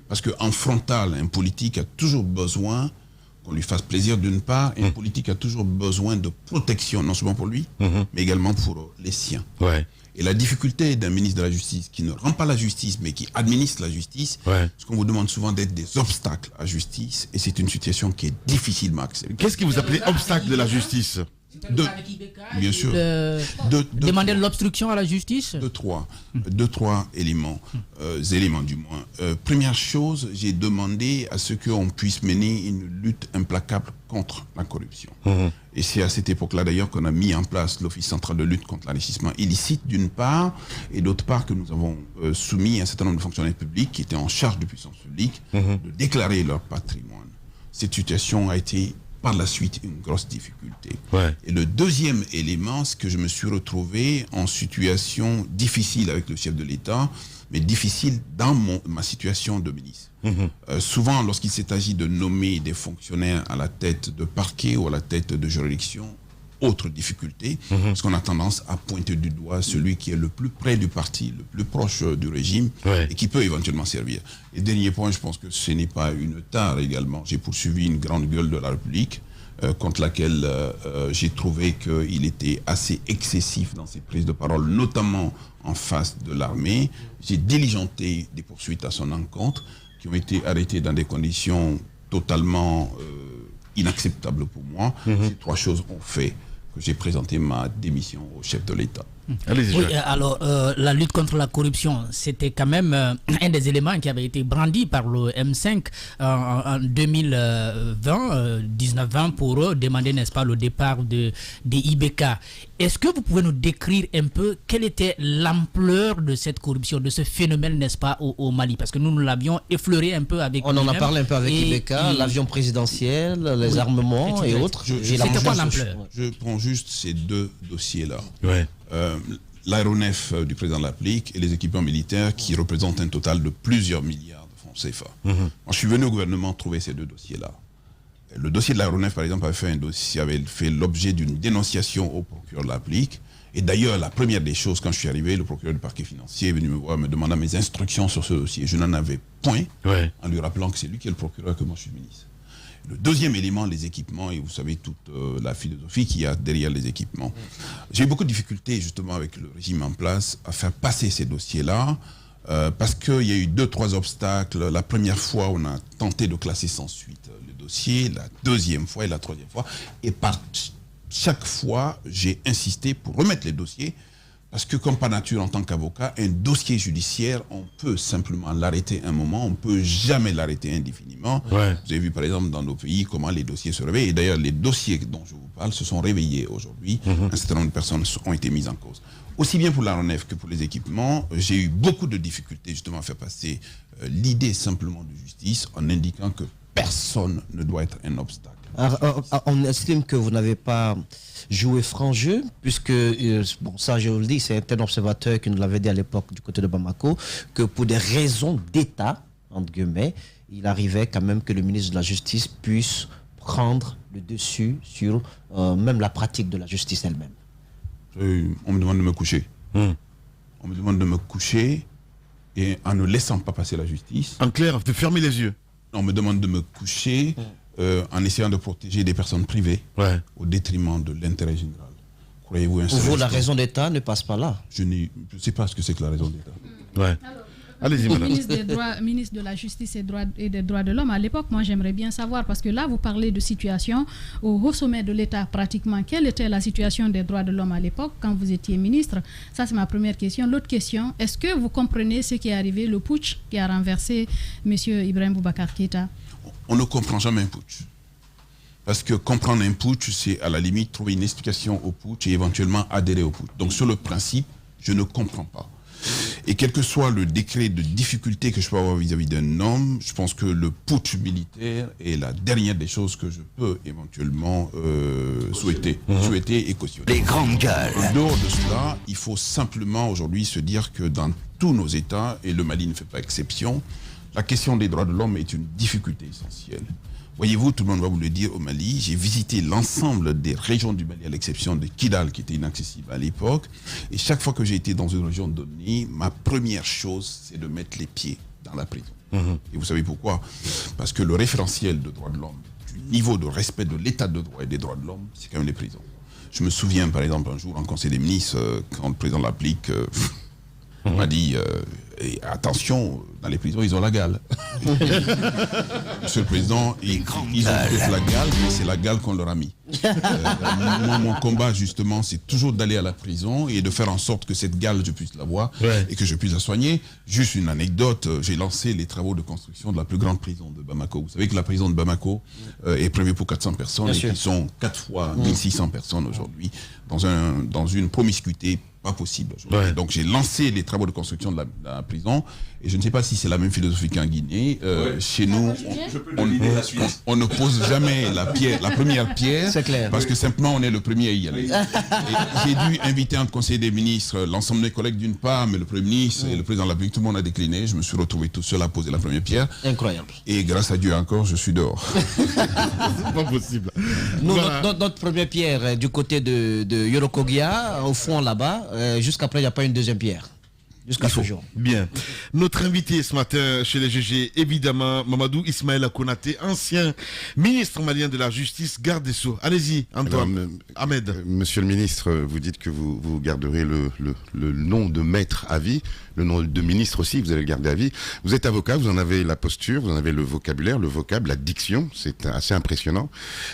Parce qu'en frontal, un politique a toujours besoin qu'on lui fasse plaisir d'une part, et un politique a toujours besoin de protection, non seulement pour lui, mais également pour les siens. Et la difficulté d'un ministre de la Justice qui ne rend pas la justice, mais qui administre la justice, c'est qu'on vous demande souvent d'être des obstacles à la justice, et c'est une situation qui est difficilement acceptable. Qu'est-ce qui vous appelez obstacle de la justice? Bien sûr. Demander l'obstruction à la justice? Deux, trois éléments, éléments du moins. Première chose, j'ai demandé à ce qu'on puisse mener une lutte implacable contre la corruption. Et c'est à cette époque-là d'ailleurs qu'on a mis en place l'Office central de lutte contre l'enrichissement illicite d'une part, et d'autre part que nous avons soumis un certain nombre de fonctionnaires publics qui étaient en charge de puissance publique de déclarer leur patrimoine. Cette situation a été par la suite une grosse difficulté. Et le deuxième élément, c'est que je me suis retrouvé en situation difficile avec le chef de l'État, mais difficile dans ma situation de ministre. Souvent, lorsqu'il s'est agi de nommer des fonctionnaires à la tête de parquet ou à la tête de juridiction, autre difficulté, parce qu'on a tendance à pointer du doigt celui qui est le plus près du parti, le plus proche du régime, et qui peut éventuellement servir. Et dernier point, je pense que ce n'est pas une tare également. J'ai poursuivi une grande gueule de la République, contre laquelle j'ai trouvé qu'il était assez excessif dans ses prises de parole, notamment en face de l'armée. J'ai diligenté des poursuites à son encontre, qui ont été arrêtées dans des conditions totalement inacceptables pour moi. Ces 3 choses ont fait que j'ai présenté ma démission au chef de l'État. Oui, alors la lutte contre la corruption, c'était quand même un des éléments qui avait été brandi par le M5 en 2020, 19-20 pour demander, n'est-ce pas, le départ des IBK. Est-ce que vous pouvez nous décrire un peu quelle était l'ampleur de cette corruption, de ce phénomène, n'est-ce pas, au Mali? Parce que nous l'avions effleuré un peu avec... On en a parlé un peu avec IBK, l'avion présidentiel, les armements et autres. C'était quoi l'ampleur? Je prends juste ces 2 dossiers-là. L'aéronef du président de la République et les équipements militaires qui représentent un total de plusieurs milliards de francs CFA. Moi, je suis venu au gouvernement trouver ces 2 dossiers-là. Le dossier de l'aéronef, par exemple, avait fait l'objet d'une dénonciation au procureur de la République. Et d'ailleurs, la première des choses, quand je suis arrivé, le procureur du parquet financier est venu me voir, me demandant mes instructions sur ce dossier. Je n'en avais point, en lui rappelant que c'est lui qui est le procureur, que moi je suis ministre. Le deuxième élément, les équipements, et vous savez toute la philosophie qu'il y a derrière les équipements. J'ai eu beaucoup de difficultés justement avec le régime en place à faire passer ces dossiers-là, parce qu'il y a eu 2-3 obstacles. La première fois, on a tenté de classer sans suite le dossier, la deuxième fois et la troisième fois, et par chaque fois, j'ai insisté pour remettre les dossiers, parce que comme par nature, en tant qu'avocat, un dossier judiciaire, on peut simplement l'arrêter un moment, on ne peut jamais l'arrêter indéfiniment. Vous avez vu par exemple dans nos pays comment les dossiers se réveillent. Et d'ailleurs, les dossiers dont je vous parle se sont réveillés aujourd'hui. Un certain nombre de personnes ont été mises en cause. Aussi bien pour l'aéronef que pour les équipements, j'ai eu beaucoup de difficultés justement à faire passer l'idée simplement de justice en indiquant que personne ne doit être un obstacle. On estime que vous n'avez pas joué franc jeu, puisque, bon, ça je vous le dis, c'est un observateur qui nous l'avait dit à l'époque du côté de Bamako, que pour des raisons d'État, entre guillemets, il arrivait quand même que le ministre de la Justice puisse prendre le dessus sur même la pratique de la justice elle-même. On me demande de me coucher. On me demande de me coucher et en ne laissant pas passer la justice. En clair, de fermer les yeux. On me demande de me coucher en essayant de protéger des personnes privées au détriment de l'intérêt général. Croyez-vous un Pour vous, la raison d'État ne passe pas là? Je ne sais pas ce que c'est que la raison d'État. Allez-y, madame. Ministre de la Justice et des Droits de l'Homme, à l'époque, moi j'aimerais bien savoir, parce que là vous parlez de situation au haut sommet de l'État pratiquement. Quelle était la situation des droits de l'homme à l'époque quand vous étiez ministre? Ça c'est ma première question. L'autre question, est-ce que vous comprenez ce qui est arrivé, le putsch qui a renversé M. Ibrahim Boubacar Keïta? On ne comprend jamais un putsch. Parce que comprendre un putsch, c'est à la limite trouver une explication au putsch et éventuellement adhérer au putsch. Donc sur le principe, Je ne comprends pas. Et quel que soit le décret de difficulté que je peux avoir vis-à-vis d'un homme, je pense que le putsch militaire est la dernière des choses que je peux éventuellement souhaiter et cautionner. Les grandes gueules. En dehors de cela, il faut simplement aujourd'hui se dire que dans tous nos États, et le Mali ne fait pas exception, la question des droits de l'homme est une difficulté essentielle. Voyez-vous, tout le monde va vous le dire au Mali, j'ai visité l'ensemble des régions du Mali, à l'exception de Kidal, qui était inaccessible à l'époque. Et chaque fois que j'ai été dans une région donnée, ma première chose, c'est de mettre les pieds dans la prison. Et vous savez pourquoi? Parce que le référentiel de droits de l'homme, du niveau de respect de l'état de droit et des droits de l'homme, c'est quand même les prisons. Je me souviens, par exemple, un jour, en Conseil des ministres, quand le président l'applique, m'a dit et attention, dans les prisons, ils ont la gale. Monsieur le Président, ils ont peut-être la gale, mais c'est la gale qu'on leur a mis. Moi, mon combat, justement, c'est toujours d'aller à la prison et de faire en sorte que cette gale, je puisse l'avoir et que je puisse la soigner. Juste une anecdote, j'ai lancé les travaux de construction de la plus grande prison de Bamako. Vous savez que la prison de Bamako est prévue pour 400 personnes et qu'ils sont 4 fois 1600 personnes aujourd'hui dans une promiscuité pas possible. Donc j'ai lancé les travaux de construction de la prison et je ne sais pas si c'est la même philosophie qu'en Guinée. Chez nous, on ne pose jamais la première pierre parce que simplement on est le premier à y aller. J'ai dû inviter en Conseil des ministres l'ensemble des collègues d'une part, mais le Premier ministre et le Président de la République, tout le monde a décliné. Je me suis retrouvé tout seul à poser la première pierre. Incroyable. Et grâce à Dieu encore, je suis dehors. C'est pas possible. Nous, notre première pierre du côté de Yorokogia, au fond là-bas, jusqu'après il n'y a pas une deuxième pierre. Jusqu'à ce jour. Bien. Notre invité ce matin chez les GG, évidemment, Mamadou Ismaïla Konaté, ancien ministre malien de la Justice, garde des Sceaux. Allez-y, Antoine. Ahmed. Monsieur le ministre, vous dites que vous garderez le nom de maître à vie, le nom de ministre aussi, vous allez le garder à vie. Vous êtes avocat, vous en avez la posture, vous en avez le vocabulaire, le vocable, la diction, c'est assez impressionnant.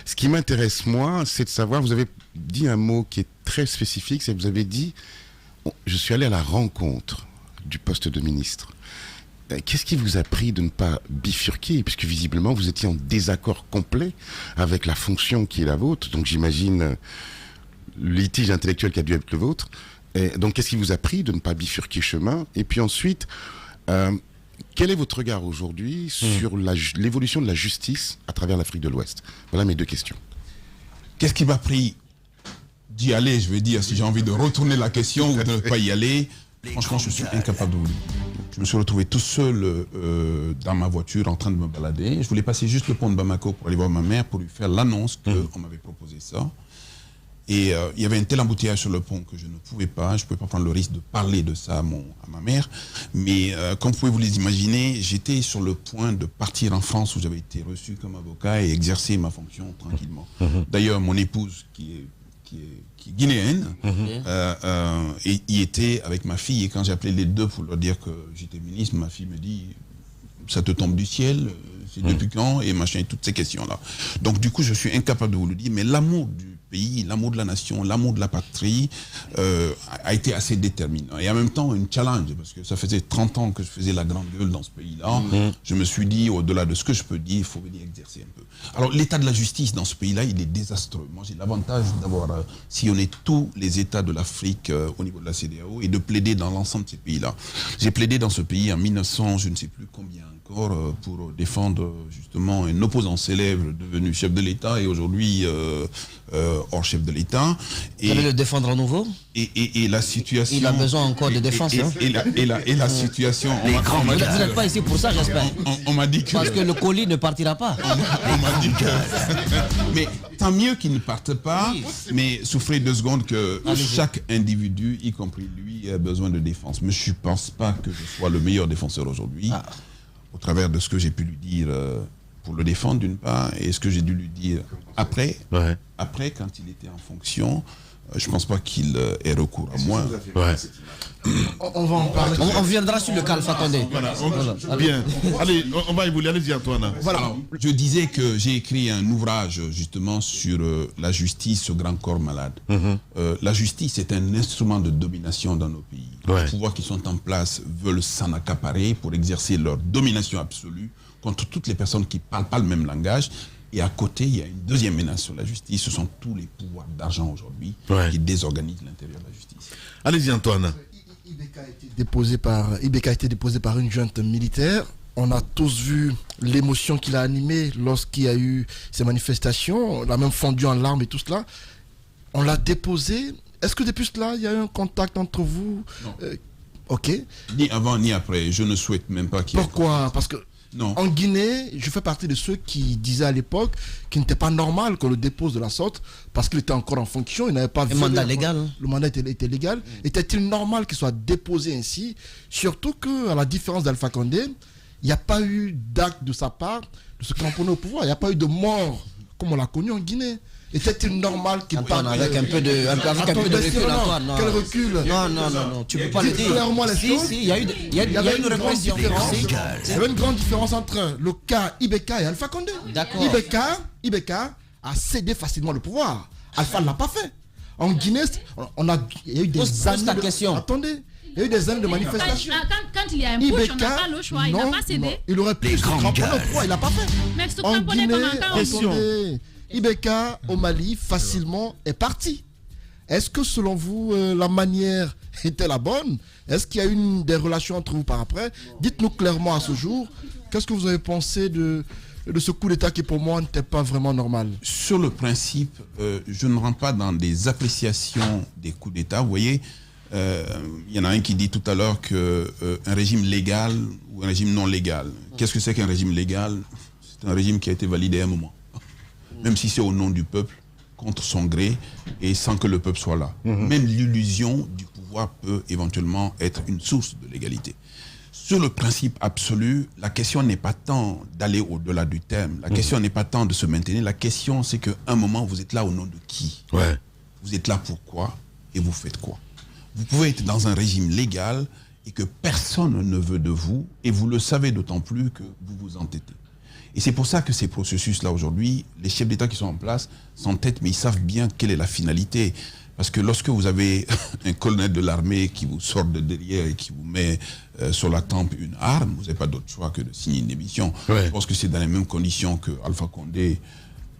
Ce qui m'intéresse, moi, c'est de savoir, vous avez dit un mot qui est très spécifique, c'est que vous avez dit je suis allé à la rencontre du poste de ministre. Qu'est-ce qui vous a pris de ne pas bifurquer, puisque visiblement vous étiez en désaccord complet avec la fonction qui est la vôtre, donc j'imagine le litige intellectuel qui a dû être le vôtre. Et donc qu'est-ce qui vous a pris de ne pas bifurquer chemin? Et puis ensuite, quel est votre regard aujourd'hui sur l'évolution de la justice à travers l'Afrique de l'Ouest? Voilà mes deux questions. Qu'est-ce qui m'a pris d'y aller, je veux dire, si j'ai envie de retourner la question ou de ne pas y aller, franchement, je suis incapable de vous dire. Je me suis retrouvé tout seul dans ma voiture en train de me balader. Je voulais passer juste le pont de Bamako pour aller voir ma mère, pour lui faire l'annonce qu'on m'avait proposé ça. Et il y avait un tel embouteillage sur le pont que je ne pouvais pas prendre le risque de parler de ça à ma mère. Mais comme vous pouvez vous les imaginer, j'étais sur le point de partir en France où j'avais été reçu comme avocat et exercer ma fonction tranquillement. D'ailleurs, mon épouse, qui est guinéenne, et y était avec ma fille. Et quand j'ai appelé les deux pour leur dire que j'étais ministre, ma fille me dit « ça te tombe du ciel, c'est depuis quand ?» et machin, et toutes ces questions-là. Donc du coup, je suis incapable de vous le dire, mais l'amour du pays, l'amour de la nation, l'amour de la patrie a été assez déterminant. Et en même temps, une challenge, parce que ça faisait 30 ans que je faisais la grande gueule dans ce pays-là. Je me suis dit, au-delà de ce que je peux dire, il faut venir exercer un peu. Alors, l'état de la justice dans ce pays-là, il est désastreux. Moi, j'ai l'avantage d'avoir sillonné tous les États de l'Afrique au niveau de la CEDEAO et de plaider dans l'ensemble de ces pays-là. J'ai plaidé dans ce pays en 1900, je ne sais plus combien encore, pour défendre justement un opposant célèbre devenu chef de l'État et aujourd'hui hors chef de l'État. Vous allez le défendre à nouveau? Et la situation... Il a besoin encore de défense. Et la situation... Vous n'êtes pas ici pour ça, j'espère. On m'a dit que... Parce que le colis ne partira pas. On m'a dit que... Mais tant mieux qu'il ne parte pas, mais souffrez 2 secondes que chaque individu, y compris lui, a besoin de défense. Mais je ne pense pas que je sois le meilleur défenseur aujourd'hui, au travers de ce que j'ai pu lui dire pour le défendre d'une part, et ce que j'ai dû lui dire après, quand il était en fonction. Je ne pense pas qu'il ait recours à moi. On va en parler. On viendra sur le cas Alpha Condé. Bien. Allez, on va évoluer. Allez-y, Antoine. Alors, je disais que j'ai écrit un ouvrage justement sur la justice, ce grand corps malade. La justice est un instrument de domination dans nos pays. Les pouvoirs qui sont en place veulent s'en accaparer pour exercer leur domination absolue contre toutes les personnes qui ne parlent pas le même langage. Et à côté, il y a une deuxième menace sur la justice. Ce sont tous les pouvoirs d'argent aujourd'hui qui désorganisent l'intérieur de la justice. Allez-y, Antoine. Ibeka a été déposé par une junte militaire. On a tous vu l'émotion qu'il a animée lorsqu'il y a eu ces manifestations. On a même fondu en larmes et tout cela. On l'a déposé. Est-ce que depuis cela, il y a eu un contact entre vous? Non. Ok. Ni avant ni après. Je ne souhaite même pas qu'il y ait... Pourquoi? Parce que non. En Guinée, je fais partie de ceux qui disaient à l'époque qu'il n'était pas normal qu'on le dépose de la sorte parce qu'il était encore en fonction, il n'avait pas le mandat légal. Le mandat était légal. Était-il normal qu'il soit déposé ainsi? Surtout qu'à la différence d'Alpha Condé, il n'y a pas eu d'acte de sa part de se cramponner au pouvoir. Il n'y a pas eu de mort comme on l'a connu en Guinée. Était-il normal qu'il parle avec un peu de recul, Antoine? Quel recul? Non, tu ne peux pas le dire. Clairement les choses. Il y a une répression. Il y avait une grande différence entre le cas Ibeka et Alpha Condé. D'accord. Ibeka a cédé facilement le pouvoir. Alpha ne l'a pas fait. En Guinée, il y a eu des années ta question. Attendez. Il y a eu des années de manifestations. Quand il y a un push, on n'a pas le choix. Il n'a pas cédé. Il aurait pu se cramponner au pouvoir. Il n'a pas fait. Mais se En cramponner Guinée, comment attendez. Ibeka au Mali facilement est parti. Est-ce que selon vous la manière était la bonne? Est-ce qu'il y a eu des relations entre vous par après? Dites-nous clairement à ce jour, qu'est-ce que vous avez pensé de ce coup d'État qui pour moi n'était pas vraiment normal? Sur le principe, je ne rentre pas dans des appréciations des coups d'État. Vous voyez, il y en a un qui dit tout à l'heure qu'un régime légal ou un régime non légal. Qu'est-ce que c'est qu'un régime légal? C'est un régime qui a été validé à un moment. Même si c'est au nom du peuple, contre son gré, et sans que le peuple soit là. Même l'illusion du pouvoir peut éventuellement être une source de légalité. Sur le principe absolu, la question n'est pas tant d'aller au-delà du thème, la question n'est pas tant de se maintenir, la question c'est qu'à un moment, vous êtes là au nom de qui? Vous êtes là pourquoi et vous faites quoi? Vous pouvez être dans un régime légal et que personne ne veut de vous, et vous le savez d'autant plus que vous vous entêtez. Et c'est pour ça que ces processus-là aujourd'hui, les chefs d'État qui sont en place s'entêtent, mais ils savent bien quelle est la finalité. Parce que lorsque vous avez un colonel de l'armée qui vous sort de derrière et qui vous met sur la tempe une arme, vous n'avez pas d'autre choix que de signer une démission. Je pense que c'est dans les mêmes conditions que Alpha Condé,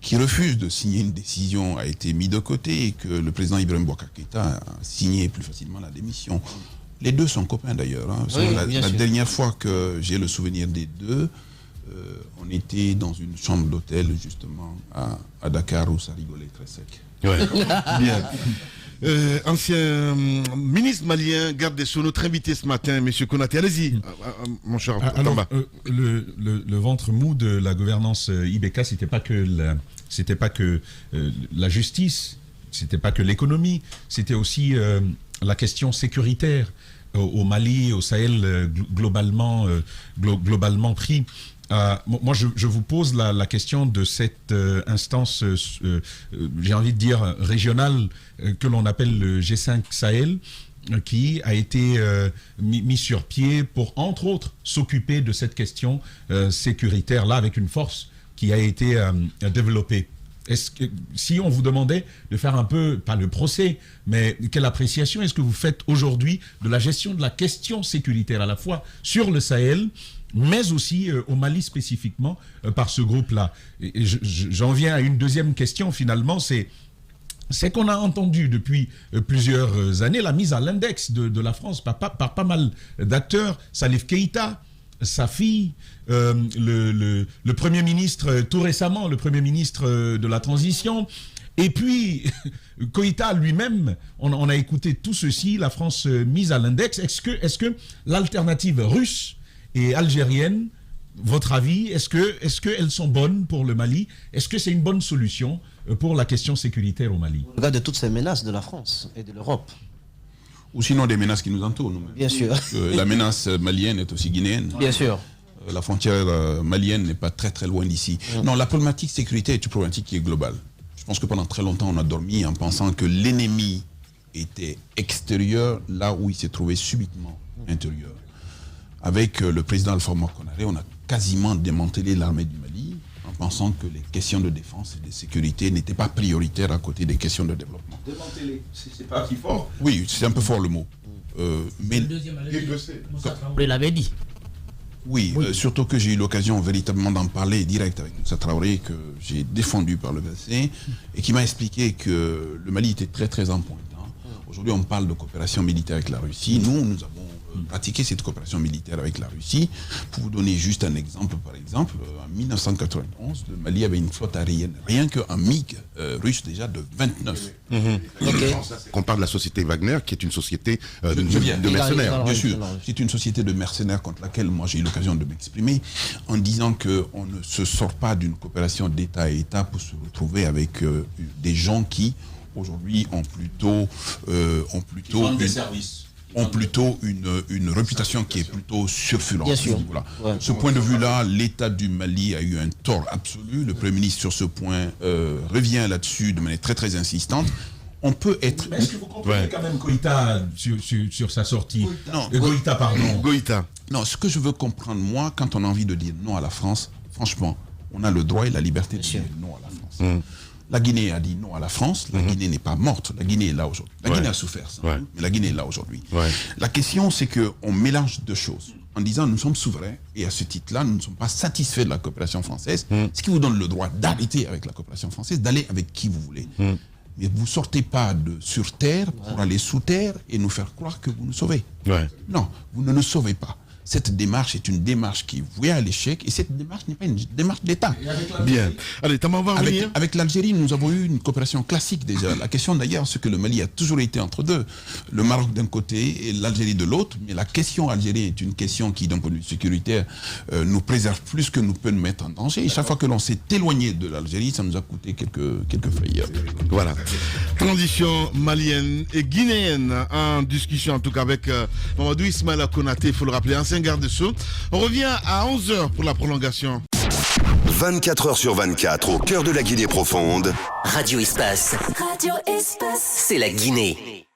qui refuse de signer une décision, a été mis de côté, et que le président Ibrahim Boubacar Keïta a signé plus facilement la démission. Les deux sont copains d'ailleurs. Hein. La dernière fois que j'ai le souvenir des deux, on était dans une chambre d'hôtel justement à Dakar où ça rigolait très sec. Bien. Ancien ministre malien, garde des Sceaux, notre invité ce matin, M. Konaté. Allez-y, mon cher Tamba. Le ventre mou de la gouvernance Ibeka, c'était pas que la justice, c'était pas que l'économie, c'était aussi la question sécuritaire au Mali, au Sahel globalement pris. Moi, je vous pose la question de cette instance, j'ai envie de dire régionale, que l'on appelle le G5 Sahel, qui a été mis sur pied pour, entre autres, s'occuper de cette question sécuritaire-là, avec une force qui a été développée. Est-ce que, si on vous demandait de faire un peu, pas le procès, mais quelle appréciation est-ce que vous faites aujourd'hui de la gestion de la question sécuritaire, à la fois sur le Sahel, mais aussi au Mali spécifiquement, par ce groupe-là? Et j'en viens à une deuxième question finalement, c'est qu'on a entendu depuis plusieurs années la mise à l'index de la France par pas mal d'acteurs, Salif Keïta, sa fille, le Premier ministre, tout récemment, le Premier ministre de la Transition, et puis Koïta lui-même. On a écouté tout ceci, la France mise à l'index. Est-ce que l'alternative russe et algérienne, votre avis, est-ce qu'elles sont bonnes pour le Mali? Est-ce que c'est une bonne solution pour la question sécuritaire au Mali? Regarde toutes ces menaces de la France et de l'Europe. Ou sinon des menaces qui nous entourent nous-mêmes. Bien sûr. La menace malienne est aussi guinéenne. Bien sûr. La frontière malienne n'est pas très très loin d'ici. Non, la problématique sécuritaire est une problématique qui est globale. Je pense que pendant très longtemps on a dormi en pensant que l'ennemi était extérieur là où il s'est trouvé subitement intérieur. Avec le président Alpha Condé, on a quasiment démantelé l'armée du Mali en pensant que les questions de défense et de sécurité n'étaient pas prioritaires à côté des questions de développement. Démanteler, c'est pas si fort. Oui, c'est un peu fort le mot. Mais le deuxième, Moussa Traoré l'avait dit. Oui, surtout que j'ai eu l'occasion véritablement d'en parler direct avec Moussa Traoré, que j'ai défendu par le passé, et qui m'a expliqué que le Mali était très très en pointe. Aujourd'hui, on parle de coopération militaire avec la Russie. Nous avons pratiqué cette coopération militaire avec la Russie. Pour vous donner juste un exemple, par exemple, en 1991, le Mali avait une flotte aérienne, rien qu'un MiG russe déjà de 29. On parle de la société Wagner, qui est une société de mercenaires. Bien sûr, c'est une société de mercenaires contre laquelle moi j'ai eu l'occasion de m'exprimer en disant qu'on ne se sort pas d'une coopération d'État à État pour se retrouver avec des gens qui aujourd'hui ont plutôt une réputation qui est plutôt surfulente. Bien sûr. Voilà. Ce point de vue-là, l'État du Mali a eu un tort absolu. Le Premier ministre, sur ce point, revient là-dessus de manière très, très insistante. On peut être... Mais est-ce que vous comprenez quand même Goïta sur sa sortie? Goïta, pardon. Goïta. Non, ce que je veux comprendre, moi, quand on a envie de dire non à la France, franchement, on a le droit et la liberté de dire non à la France. La Guinée a dit non à la France. La Guinée n'est pas morte. La Guinée est là aujourd'hui. La Guinée a souffert, ça, mais la Guinée est là aujourd'hui. La question, c'est qu'on mélange deux choses. En disant nous sommes souverains et à ce titre-là, nous ne sommes pas satisfaits de la coopération française, ce qui vous donne le droit d'arrêter avec la coopération française, d'aller avec qui vous voulez. Mais vous ne sortez pas sur terre pour aller sous terre et nous faire croire que vous nous sauvez. Non, vous ne nous sauvez pas. Cette démarche est une démarche qui est vouée à l'échec et cette démarche n'est pas une démarche d'État. Bien. Allez, Tamar va revenir. Avec l'Algérie, nous avons eu une coopération classique déjà. La question d'ailleurs, c'est que le Mali a toujours été entre deux. Le Maroc d'un côté et l'Algérie de l'autre. Mais la question algérienne est une question qui, d'un point de vue sécuritaire, nous préserve plus que nous peut nous mettre en danger. Et chaque fois que l'on s'est éloigné de l'Algérie, ça nous a coûté quelques frayeurs. Voilà. Transition malienne et guinéenne en discussion en tout cas avec Mamadou Ismaïla Konaté, il faut le rappeler, ancien garde-sceau. On revient à 11h pour la prolongation. 24 h sur 24 au cœur de la Guinée profonde. Radio Espace. Radio Espace. C'est la Guinée.